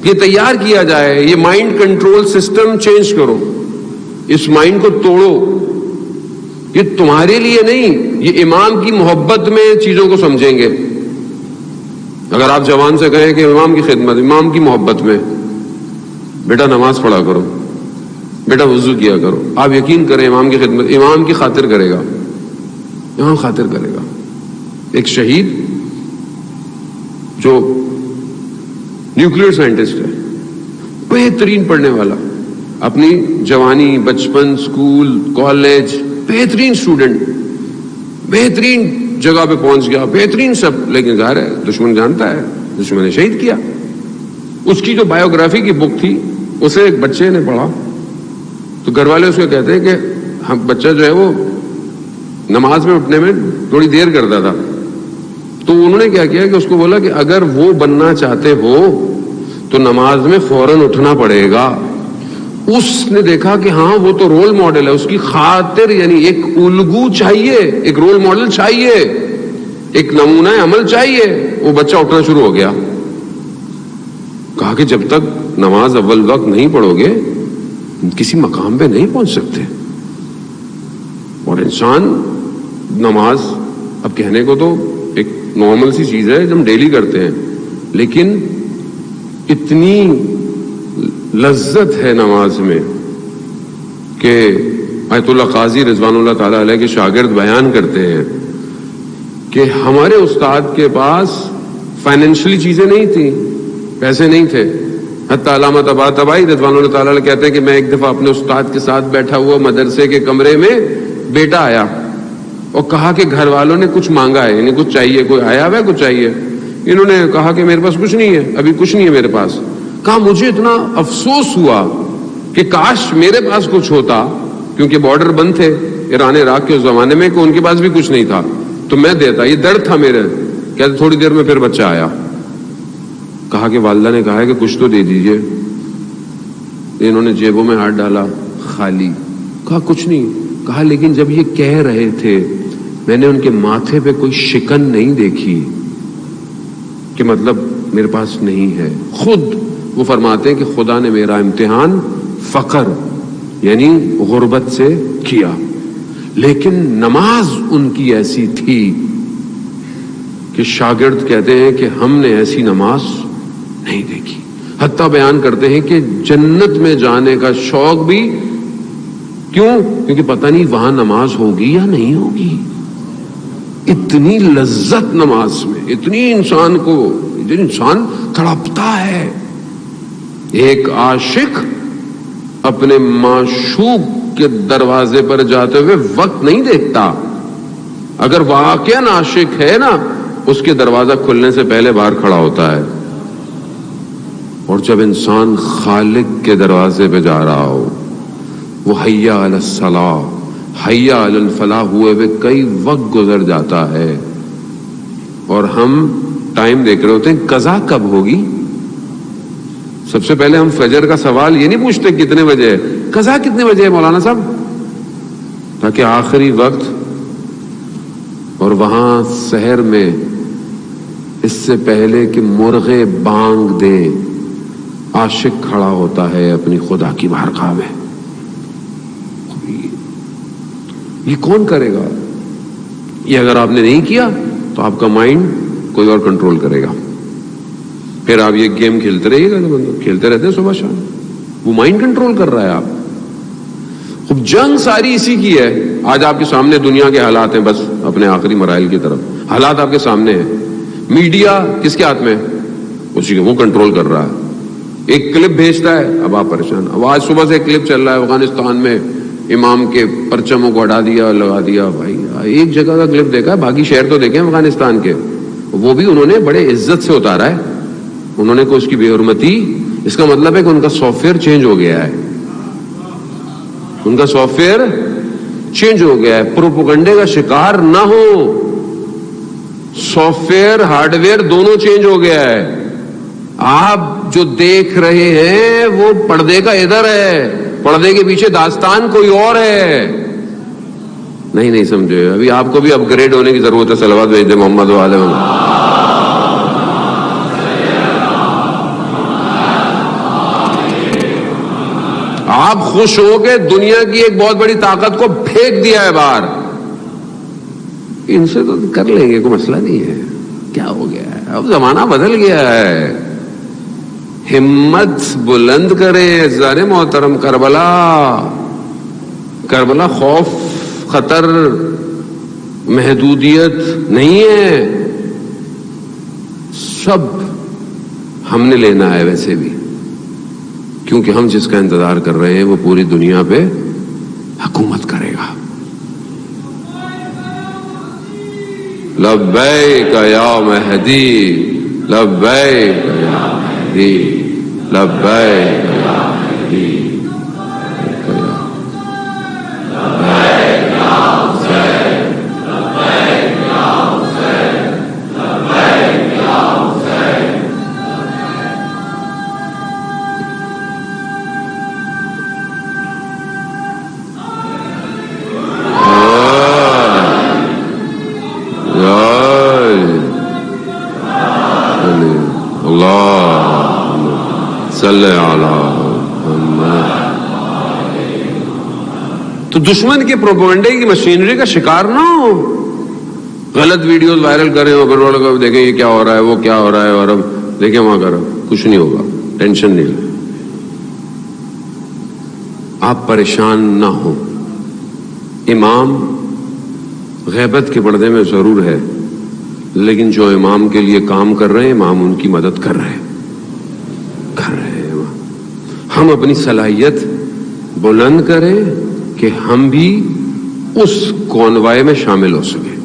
یہ تیار کیا جائے. یہ مائنڈ کنٹرول سسٹم چینج کرو, اس مائنڈ کو توڑو. یہ تمہارے لیے نہیں, یہ امام کی محبت میں چیزوں کو سمجھیں گے. اگر آپ جوان سے کہیں کہ امام کی خدمت, امام کی محبت میں, بیٹا نماز پڑھا کرو, بیٹا وضو کیا کرو, آپ یقین کریں امام کی خدمت, امام کی خاطر کرے گا, امام خاطر کرے گا. ایک شہید جو نیوکلیئر سائنٹسٹ ہے, بہترین پڑھنے والا, اپنی جوانی, بچپن, اسکول, کالج, بہترین اسٹوڈنٹ, بہترین جگہ پہ پہنچ گیا, بہترین سب, لیکن ظاہر ہے دشمن جانتا ہے, دشمن نے شہید کیا. اس کی جو بایوگرافی کی بک تھی اسے ایک بچے نے پڑھا تو گھر والے اس کو کہتے ہیں کہ ہم بچہ جو ہے وہ نماز میں اٹھنے میں تھوڑی دیر کرتا تھا, تو انہوں نے کیا کیا کہ اس کو بولا کہ اگر وہ بننا چاہتے ہو تو نماز میں فوراً اٹھنا پڑے گا. اس نے دیکھا کہ ہاں وہ تو رول ماڈل ہے, اس کی خاطر یعنی ایک الگو چاہیے, ایک رول ماڈل چاہیے, ایک نمونہ عمل چاہیے. وہ بچہ اٹھنا شروع ہو گیا. کہا کہ جب تک نماز اول وقت نہیں پڑھو گے کسی مقام پہ نہیں پہنچ سکتے. اور انسان نماز اب کہنے کو تو ایک نارمل سی چیز ہے جو ہم ڈیلی کرتے ہیں, لیکن اتنی لذت ہے نماز میں کہ آیت اللہ قاضی رضوان اللہ تعالی علیہ کے شاگرد بیان کرتے ہیں کہ ہمارے استاد کے پاس فائنینشلی چیزیں نہیں تھیں, پیسے نہیں تھے. حتیٰ علامہ طباطبائی رضوان اللہ تعالی علیہ کہتے ہیں کہ میں ایک دفعہ اپنے استاد کے ساتھ بیٹھا ہوا مدرسے کے کمرے میں, بیٹا آیا اور کہا کہ گھر والوں نے کچھ مانگا ہے, یعنی کچھ چاہیے, کوئی آیا ہوا ہے کچھ چاہیے. انہوں نے کہا کہ میرے پاس کچھ نہیں ہے, ابھی کچھ نہیں ہے میرے پاس. کہا مجھے اتنا افسوس ہوا کہ کاش میرے پاس کچھ ہوتا, کیونکہ بارڈر بند تھے ایران عراق کے اس زمانے میں, کہ ان کے پاس بھی کچھ نہیں تھا تو میں دیتا. یہ درد تھا میرے. کہتے تھوڑی دیر میں پھر بچہ آیا. کہا کہ والدہ نے کہا ہے کہ کچھ تو دے دیجئے. انہوں نے جیبوں میں ہاتھ ڈالا, خالی. کہا کچھ نہیں. کہا لیکن جب یہ کہہ رہے تھے میں نے ان کے ماتھے پہ کوئی شکن نہیں دیکھی کہ مطلب میرے پاس نہیں ہے. خود وہ فرماتے ہیں کہ خدا نے میرا امتحان فقر یعنی غربت سے کیا, لیکن نماز ان کی ایسی تھی کہ شاگرد کہتے ہیں کہ ہم نے ایسی نماز نہیں دیکھی. حتیٰ بیان کرتے ہیں کہ جنت میں جانے کا شوق بھی, کیوں؟ کیونکہ پتہ نہیں وہاں نماز ہوگی یا نہیں ہوگی. اتنی لذت نماز میں, اتنی انسان کو, انسان تڑپتا ہے. ایک عاشق اپنے معشوق کے دروازے پر جاتے ہوئے وقت نہیں دیکھتا. اگر واقعاً عاشق ہے نا, اس کے دروازہ کھلنے سے پہلے باہر کھڑا ہوتا ہے. اور جب انسان خالق کے دروازے پہ جا رہا ہو, وہ حیا علی الصلاۃ, حیا علی الفلاح ہوئے ہوئے کئی وقت گزر جاتا ہے, اور ہم ٹائم دیکھ رہے ہوتے ہیں قضا کب ہوگی. سب سے پہلے ہم فجر کا سوال یہ نہیں پوچھتے کتنے بجے ہے, قضا کتنے بجے ہے مولانا صاحب, تاکہ آخری وقت. اور وہاں سحر میں اس سے پہلے کہ مرغے بانگ دے عاشق کھڑا ہوتا ہے اپنی خدا کی بارگاہ میں. یہ کون کرے گا؟ یہ اگر آپ نے نہیں کیا تو آپ کا مائنڈ کوئی اور کنٹرول کرے گا. پھر آپ یہ گیم کھیلتے رہیے گا, کھیلتے رہتے ہیں صبح شام, وہ مائنڈ کنٹرول کر رہا ہے آپ. خوب جنگ ساری اسی کی ہے. آج آپ کے سامنے دنیا کے حالات ہیں, بس اپنے آخری مراحل کی طرف حالات آپ کے سامنے ہیں. میڈیا کس کے ہاتھ میں؟ اسی کے, وہ کنٹرول کر رہا ہے. ایک کلپ بھیجتا ہے, اب آپ پریشان. اب آج صبح سے ایک کلپ چل رہا ہے افغانستان میں امام کے پرچموں کو ہٹا دیا, لگا دیا. بھائی ایک جگہ کا کلپ دیکھا ہے, باقی شہر تو دیکھیں افغانستان کے, وہ بھی انہوں نے بڑے عزت سے اتارا ہے. انہوں نے کوئی اس کی بے حرمتی, اس کا مطلب ہے کہ ان کا سافٹ ویئر چینج ہو گیا ہے, ان کا سافٹ ویئر چینج ہو گیا ہے. پروپیگنڈے کا شکار نہ ہو, سافٹ ویئر ہارڈ ویئر دونوں چینج ہو گیا ہے. آپ جو دیکھ رہے ہیں وہ پردے کا ادھر ہے, پردے کے پیچھے داستان کوئی اور ہے. نہیں سمجھے, ابھی آپ کو بھی اپ گریڈ ہونے کی ضرورت ہے. صلوات بھیج دیں محمد و آل محمد. آپ خوش ہو کے دنیا کی ایک بہت بڑی طاقت کو پھینک دیا ہے باہر. ان سے تو کر لیں گے, کوئی مسئلہ نہیں ہے. کیا ہو گیا ہے, اب زمانہ بدل گیا ہے. ہمت بلند کرے زار محترم. کربلا خوف خطر محدودیت نہیں ہے. سب ہم نے لینا ہے ویسے بھی، کیونکہ ہم جس کا انتظار کر رہے ہیں وہ پوری دنیا پہ حکومت کرے گا. لبیک یا مہدی لبیک یا مہدی لبیک یا مہدی تو دشمن کے پروپیگنڈے کی مشینری کا شکار نہ ہو. غلط ویڈیوز وائرل کریں اور پھر دیکھیں یہ کیا ہو رہا ہے وہ کیا ہو رہا ہے اور اب دیکھیں وہاں کرو، کچھ نہیں ہوگا، ٹینشن نہیں لیں. آپ پریشان نہ ہو. امام غیبت کے پردے میں ضرور ہے، لیکن جو امام کے لیے کام کر رہے ہیں امام ان کی مدد کر رہے ہیں. ہم اپنی صلاحیت بلند کریں کہ ہم بھی اس کونوائے میں شامل ہو سکیں،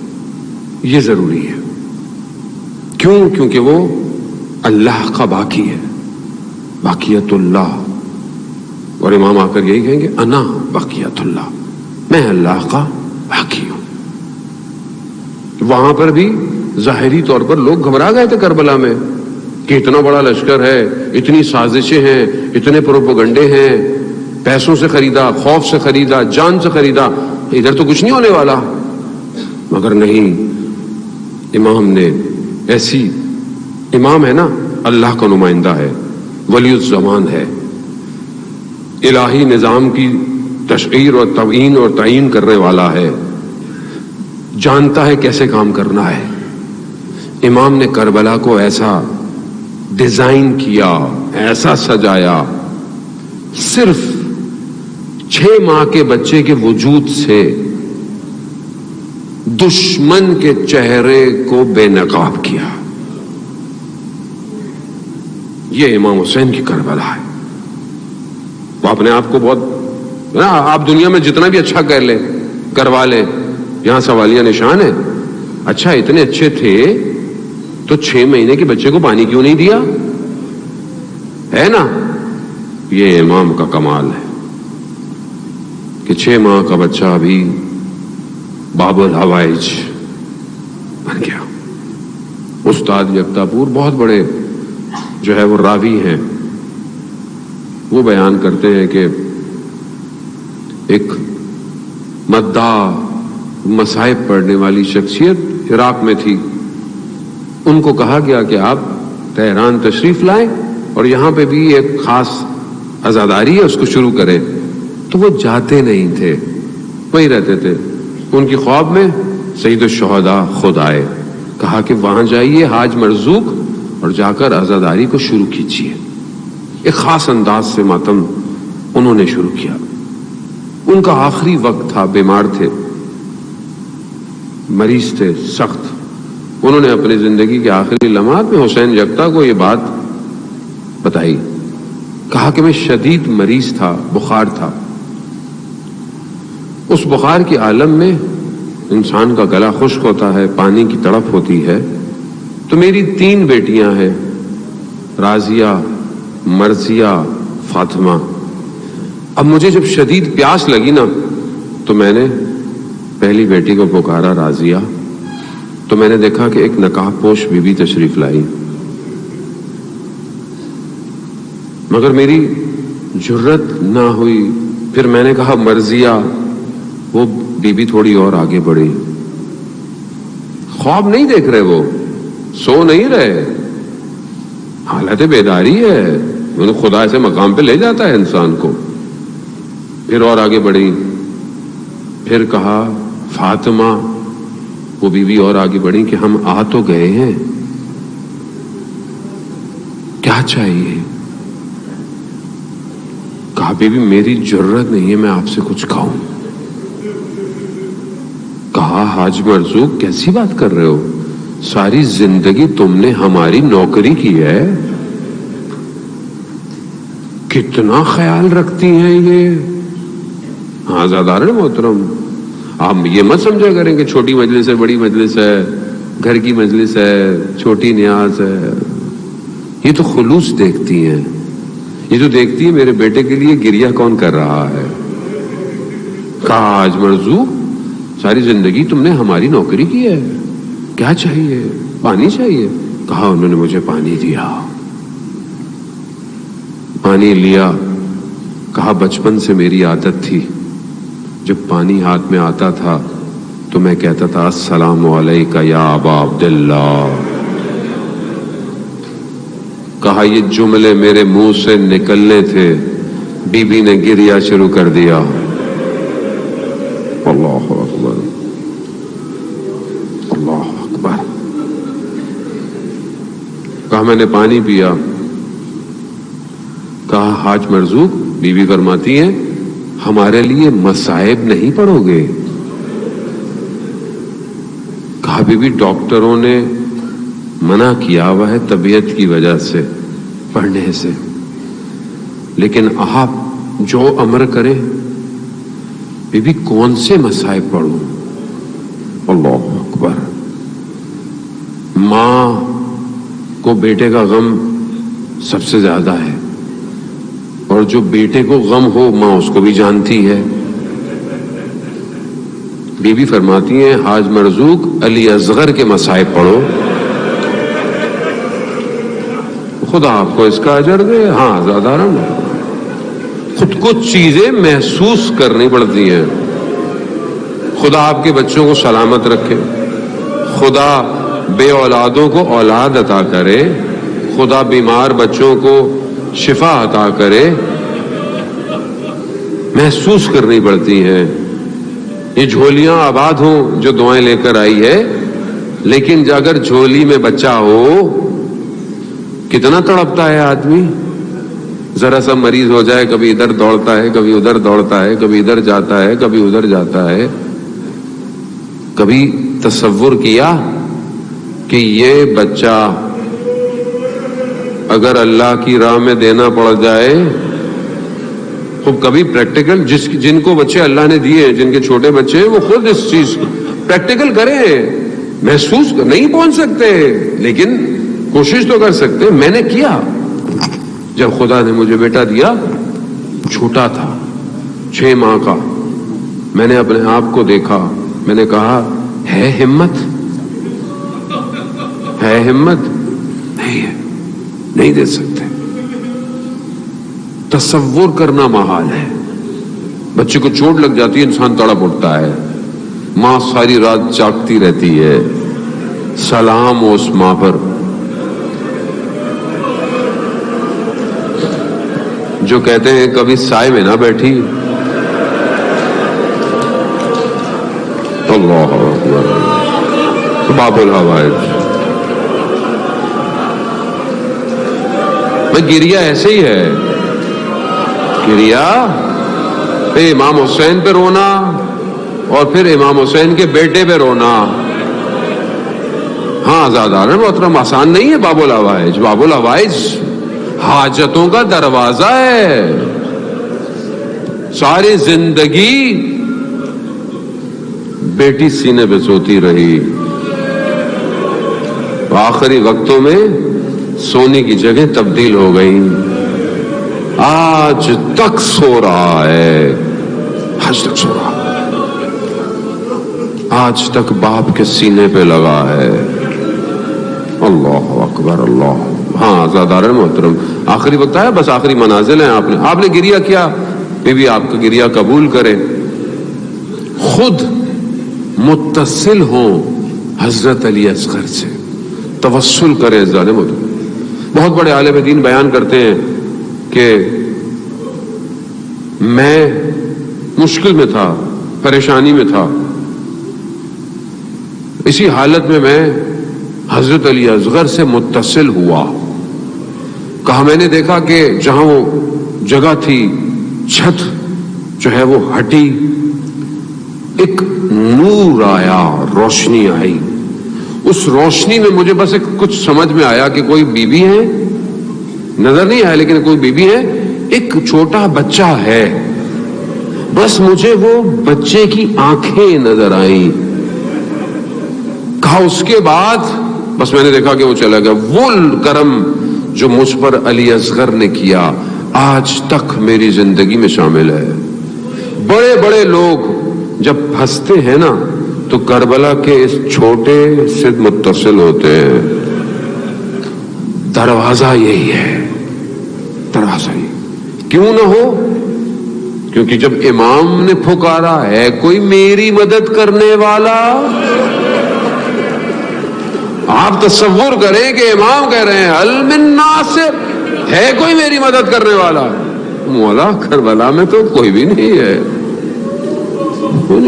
یہ ضروری ہے. کیوں؟ کیونکہ وہ اللہ کا باقی ہے، باقیت اللہ. اور امام آ کر یہی کہیں گے انا باقیت اللہ، میں اللہ کا باقی ہوں. وہاں پر بھی ظاہری طور پر لوگ گھبرا گئے تھے کربلا میں کہ اتنا بڑا لشکر ہے، اتنی سازشیں ہیں، اتنے پروپیگنڈے ہیں، پیسوں سے خریدا، خوف سے خریدا، جان سے خریدا، ادھر تو کچھ نہیں ہونے والا. مگر نہیں، امام نے ایسی، امام ہے نا اللہ کا نمائندہ ہے، ولی الزمان ہے، الہی نظام کی تشعیر اور تعین اور تعین کرنے والا ہے، جانتا ہے کیسے کام کرنا ہے. امام نے کربلا کو ایسا ڈیزائن کیا، ایسا سجایا، صرف 6 ماہ کے بچے کے وجود سے دشمن کے چہرے کو بے نقاب کیا. یہ امام حسین کی کربلا ہے. وہ اپنے آپ کو بہت، آپ دنیا میں جتنا بھی اچھا کر لیں کروا لیں، یہاں سوالیہ نشان ہے. اچھا اتنے اچھے تھے تو 6 مہینے کے بچے کو پانی کیوں نہیں دیا؟ ہے نا، یہ امام کا کمال ہے کہ 6 ماہ کا بچہ ابھی باب الحوائج بن گیا. استاد یکتا پور بہت بڑے جو ہے وہ راوی ہیں، وہ بیان کرتے ہیں کہ ایک مداح مصائب پڑھنے والی شخصیت عراق میں تھی. ان کو کہا گیا کہ آپ تہران تشریف لائیں اور یہاں پہ بھی ایک خاص عزاداری ہے، اس کو شروع کریں. تو وہ جاتے نہیں تھے، وہی رہتے تھے. ان کی خواب میں سید الشہداء خود آئے، کہا کہ وہاں جائیے حاج مرزوق اور جا کر عزاداری کو شروع کیجیے. ایک خاص انداز سے ماتم انہوں نے شروع کیا. ان کا آخری وقت تھا، بیمار تھے، مریض تھے سخت. انہوں نے اپنی زندگی کے آخری لمحات میں حسین یکتا کو یہ بات بتائی. کہا کہ میں شدید مریض تھا، بخار تھا. اس بخار کے عالم میں انسان کا گلا خشک ہوتا ہے، پانی کی تڑپ ہوتی ہے. تو میری 3 بیٹیاں ہیں، رازیہ، مرضیہ، فاطمہ. اب مجھے جب شدید پیاس لگی نا تو میں نے پہلی بیٹی کو پکارا رازیہ. تو میں نے دیکھا کہ ایک نقاب پوش بی بی تشریف لائی، مگر میری جرت نہ ہوئی. پھر میں نے کہا مرضیہ. وہ بی بی تھوڑی اور آگے بڑھی. خواب نہیں دیکھ رہے، وہ سو نہیں رہے، حالت بیداری ہے. خدا ایسے مقام پہ لے جاتا ہے انسان کو. پھر اور آگے بڑھی. پھر کہا فاطمہ. وہ بیوی اور آگے بڑھی کہ ہم آ تو گئے ہیں، کیا چاہیے؟ کہا بیوی میری جرت نہیں ہے میں آپ سے کچھ کہوں. کہا حاج مرزوق کیسی بات کر رہے ہو؟ ساری زندگی تم نے ہماری نوکری کی ہے. کتنا خیال رکھتی ہیں یہ. ہاں زادار محترم، آپ یہ مت سمجھا کریں کہ چھوٹی مجلس ہے، بڑی مجلس ہے، گھر کی مجلس ہے، چھوٹی نیاز ہے. یہ تو خلوص دیکھتی ہیں. یہ جو دیکھتی ہے میرے بیٹے کے لیے گریہ کون کر رہا ہے. کہا حاج مرزوق ساری زندگی تم نے ہماری نوکری کی ہے، کیا چاہیے؟ پانی چاہیے. کہا انہوں نے مجھے پانی دیا، پانی لیا. کہا بچپن سے میری عادت تھی جب پانی ہاتھ میں آتا تھا تو میں کہتا تھا السلام علیکہ یا ابا عبداللہ. کہا یہ جملے میرے منہ سے نکلنے تھے، بی بی نے گریہ شروع کر دیا. اللہ اکبر، اللہ اکبر. کہا میں نے پانی پیا. کہا حاج مرزوق، بی بی فرماتی ہیں ہمارے لیے مصائب نہیں پڑھو گے؟ کہا بی بی ڈاکٹروں نے منع کیا ہوا ہے طبیعت کی وجہ سے پڑھنے سے، لیکن آپ جو امر کریں. بی بی کون سے مصائب پڑھوں؟ اللہ اکبر. ماں کو بیٹے کا غم سب سے زیادہ ہے، اور جو بیٹے کو غم ہو ماں اس کو بھی جانتی ہے. بی بی فرماتی ہیں حاج مرزوق علی اصغر کے مصائب پڑھو، خدا آپ کو اس کا اجر دے. ہاں زیادہ خود کو چیزیں محسوس کرنی پڑتی ہیں. خدا آپ کے بچوں کو سلامت رکھے، خدا بے اولادوں کو اولاد عطا کرے، خدا بیمار بچوں کو شفا عطا کرے. محسوس کرنی پڑتی ہیں. یہ جھولیاں آباد ہوں جو دعائیں لے کر آئی ہے، لیکن اگر جھولی میں بچہ ہو کتنا تڑپتا ہے آدمی. ذرا سا مریض ہو جائے کبھی ادھر دوڑتا ہے، کبھی ادھر دوڑتا ہے، کبھی ادھر جاتا ہے، کبھی ادھر جاتا ہے. کبھی تصور کیا کہ یہ بچہ اگر اللہ کی راہ میں دینا پڑ جائے تو کبھی پریکٹیکل جن کو بچے اللہ نے دیے، جن کے چھوٹے بچے ہیں، وہ خود اس چیز کو پریکٹیکل کریں. محسوس نہیں پہنچ سکتے لیکن کوشش تو کر سکتے. میں نے کیا جب خدا نے مجھے بیٹا دیا، چھوٹا تھا 6 ماہ کا. میں نے اپنے آپ کو دیکھا، میں نے کہا ہے ہمت، ہے ہمت؟ نہیں ہے، نہیں دے سکتے. تصور کرنا محال ہے. بچے کو چوٹ لگ جاتی ہے، انسان تڑپ اٹھتا ہے. ماں ساری رات جاگتی رہتی ہے. سلام ہو اس ماں پر جو کہتے ہیں کبھی سائے میں نہ بیٹھی. اللہ اکبر. باب الحوائج. گریہ ایسے ہی ہے. گریہ پہ امام حسین پہ رونا اور پھر امام حسین کے بیٹے پہ رونا. ہاں زیادہ محترم آسان نہیں ہے باب الحوائج. باب الحوائج حاجتوں کا دروازہ ہے. ساری زندگی بیٹی سینے پہ سوتی رہی، آخری وقتوں میں سونے کی جگہ تبدیل ہو گئی. آج تک سو رہا ہے، آج تک سو رہا ہے، آج تک باپ کے سینے پہ لگا ہے. اللہ اکبر. اللہ. ہاں زادار محترم آخری وقت آیا، بس آخری منازل ہیں. آپ نے گریہ کیا، بی بی آپ کا گریہ قبول کرے. خود متصل ہوں حضرت علی اصغر سے، توسل کرے. زادار محترم بہت بڑے عالم دین بیان کرتے ہیں کہ میں مشکل میں تھا، پریشانی میں تھا، اسی حالت میں حضرت علی اصغر سے متصل ہوا. کہا میں نے دیکھا کہ جہاں وہ جگہ تھی، چھت جو ہے وہ ہٹی، ایک نور آیا، روشنی آئی. اس روشنی میں مجھے بس کچھ سمجھ میں آیا کہ کوئی بی بی ہے، نظر نہیں آیا لیکن کوئی بی بی ہے، ایک چھوٹا بچہ ہے، بس مجھے وہ بچے کی آنکھیں نظر آئیں. کہا اس کے بعد بس میں نے دیکھا کہ وہ چلا گیا. وہ کرم جو مجھ پر علی اصغر نے کیا آج تک میری زندگی میں شامل ہے. بڑے بڑے لوگ جب ہنستے ہیں نا تو کربلا کے اس چھوٹے سے متصل ہوتے ہیں. دروازہ یہی ہے، دروازہ یہی. کیوں نہ ہو؟ کیونکہ جب امام نے پھکارا ہے کوئی میری مدد کرنے والا. آپ تصور کریں کہ امام کہہ رہے ہیں حل من ناصر، ہے کوئی میری مدد کرنے والا؟ مولا کربلا میں تو کوئی بھی نہیں ہے، کوئی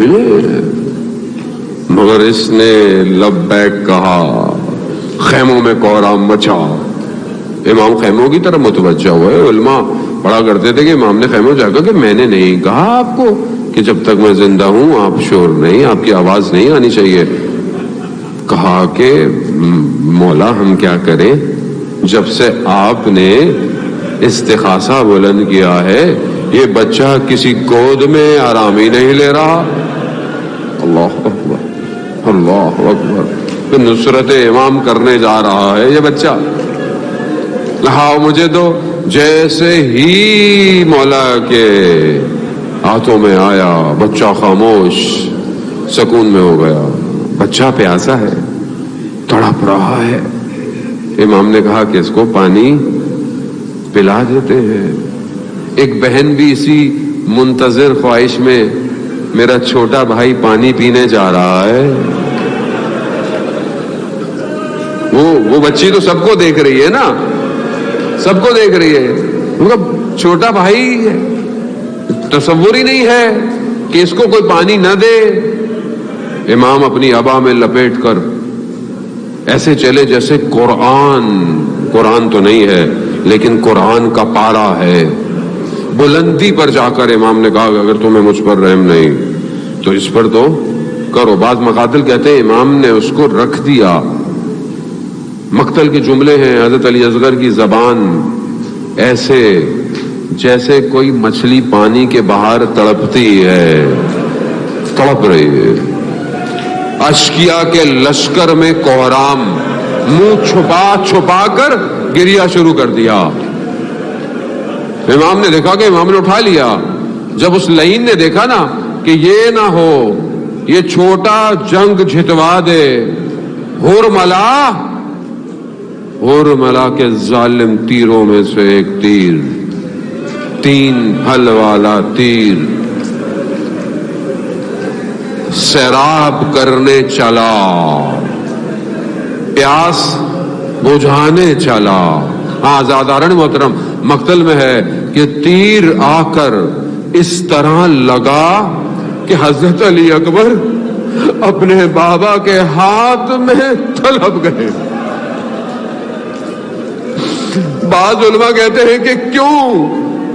نہیں ہے. مگر اس نے لبیک کہا، خیموں میں کوہرام مچا. امام خیموں کی طرف متوجہ ہوئے. علماء پڑھا کرتے تھے کہ امام نے خیموں جا کر کہ میں نے نہیں کہا آپ کو کہ جب تک میں زندہ ہوں آپ شور نہیں، آپ کی آواز نہیں آنی چاہیے. کہا کہ مولا ہم کیا کریں، جب سے آپ نے استغاثہ بلند کیا ہے یہ بچہ کسی گود میں آرام ہی نہیں لے رہا. اللہ اکبر، اللہ اکبر. نصرت امام کرنے جا رہا ہے یہ بچہ. لہاؤ مجھے دو. جیسے ہی مولا کے ہاتھوں میں آیا بچہ خاموش سکون میں ہو گیا. بچہ پیاسا ہے، تڑپ رہا ہے. امام نے کہا کہ اس کو پانی پلا دیتے ہیں. ایک بہن بھی اسی منتظر خواہش میں میرا چھوٹا بھائی پانی پینے جا رہا ہے. وہ بچی تو سب کو دیکھ رہی ہے نا، سب کو دیکھ رہی ہے. چھوٹا بھائی تصور ہی نہیں ہے کہ اس کو کوئی پانی نہ دے. امام اپنی ابا میں لپیٹ کر ایسے چلے جیسے قرآن تو نہیں ہے لیکن قرآن کا پارا ہے. بلندی پر جا کر امام نے کہا اگر تمہیں مجھ پر رحم نہیں تو اس پر تو کرو. بعض مقاتل کہتے ہیں امام نے اس کو رکھ دیا. مقتل کے جملے ہیں حضرت علی اصغر کی زبان ایسے جیسے کوئی مچھلی پانی کے باہر تڑپتی ہے، تڑپ رہی ہے. اشکیا کے لشکر میں کوہرام، منہ چھپا چھپا کر گریا شروع کر دیا. امام نے دیکھا کہ امام نے اٹھا لیا. جب اس لعین نے دیکھا نا کہ یہ نہ ہو یہ چھوٹا جنگ جھتوا دے، ہورملا کے ظالم تیروں میں سے ایک تیر، 3 پھل والا تیر سیراب کرنے چلا، پیاس بجھانے چلا. آزادارن محترم مقتل میں ہے کہ تیر آ کر اس طرح لگا کہ حضرت علی اکبر اپنے بابا کے ہاتھ میں تڑپ گئے. بعض علماء کہتے ہیں کہ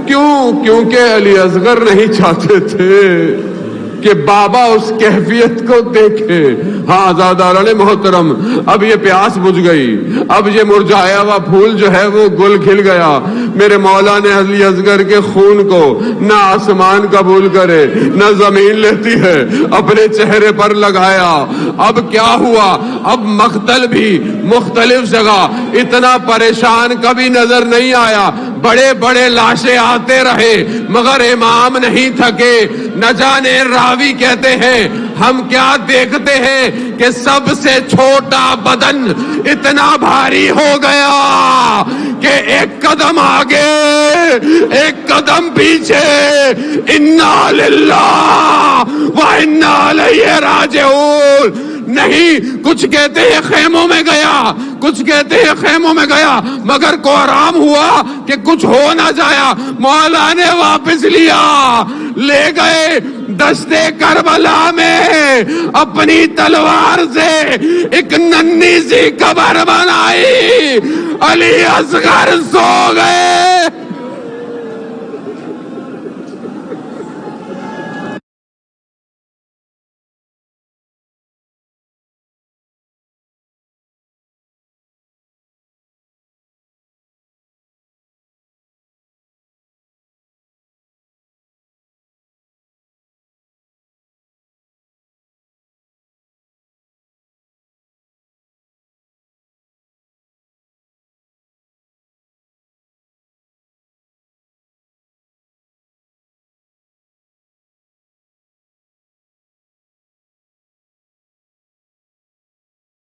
کیونکہ علی اصغر نہیں چاہتے تھے کہ بابا اس کیفیت کو دیکھے. ہاں آزاداران محترم اب یہ پیاس بجھ گئی، اب یہ مرجھایا ہوا پھول جو ہے وہ گل کھل گیا. میرے مولا نے علی اصغر کے خون کو نہ آسمان قبول کرے نہ زمین لیتی ہے اپنے چہرے پر لگایا. اب کیا ہوا؟ اب مقتل بھی مختلف جگہ اتنا پریشان کبھی نظر نہیں آیا. بڑے بڑے لاشیں آتے رہے مگر امام نہیں تھکے. نہ جانے راوی کہتے ہیں ہم کیا دیکھتے ہیں کہ سب سے چھوٹا بدن اتنا بھاری ہو گیا کہ ایک قدم آگے ایک قدم پیچھے. انا للہ و انا الیہ راجعون. نہیں، کچھ کہتے ہیں خیموں میں گیا، کچھ کہتے ہیں خیموں میں گیا مگر کوہرام ہوا کہ کچھ ہو نہ جایا. مولا نے واپس لیا، لے گئے دشتے کربلا میں اپنی تلوار سے ایک ننھی سی قبر بنائی. علی اصغر سو گئے.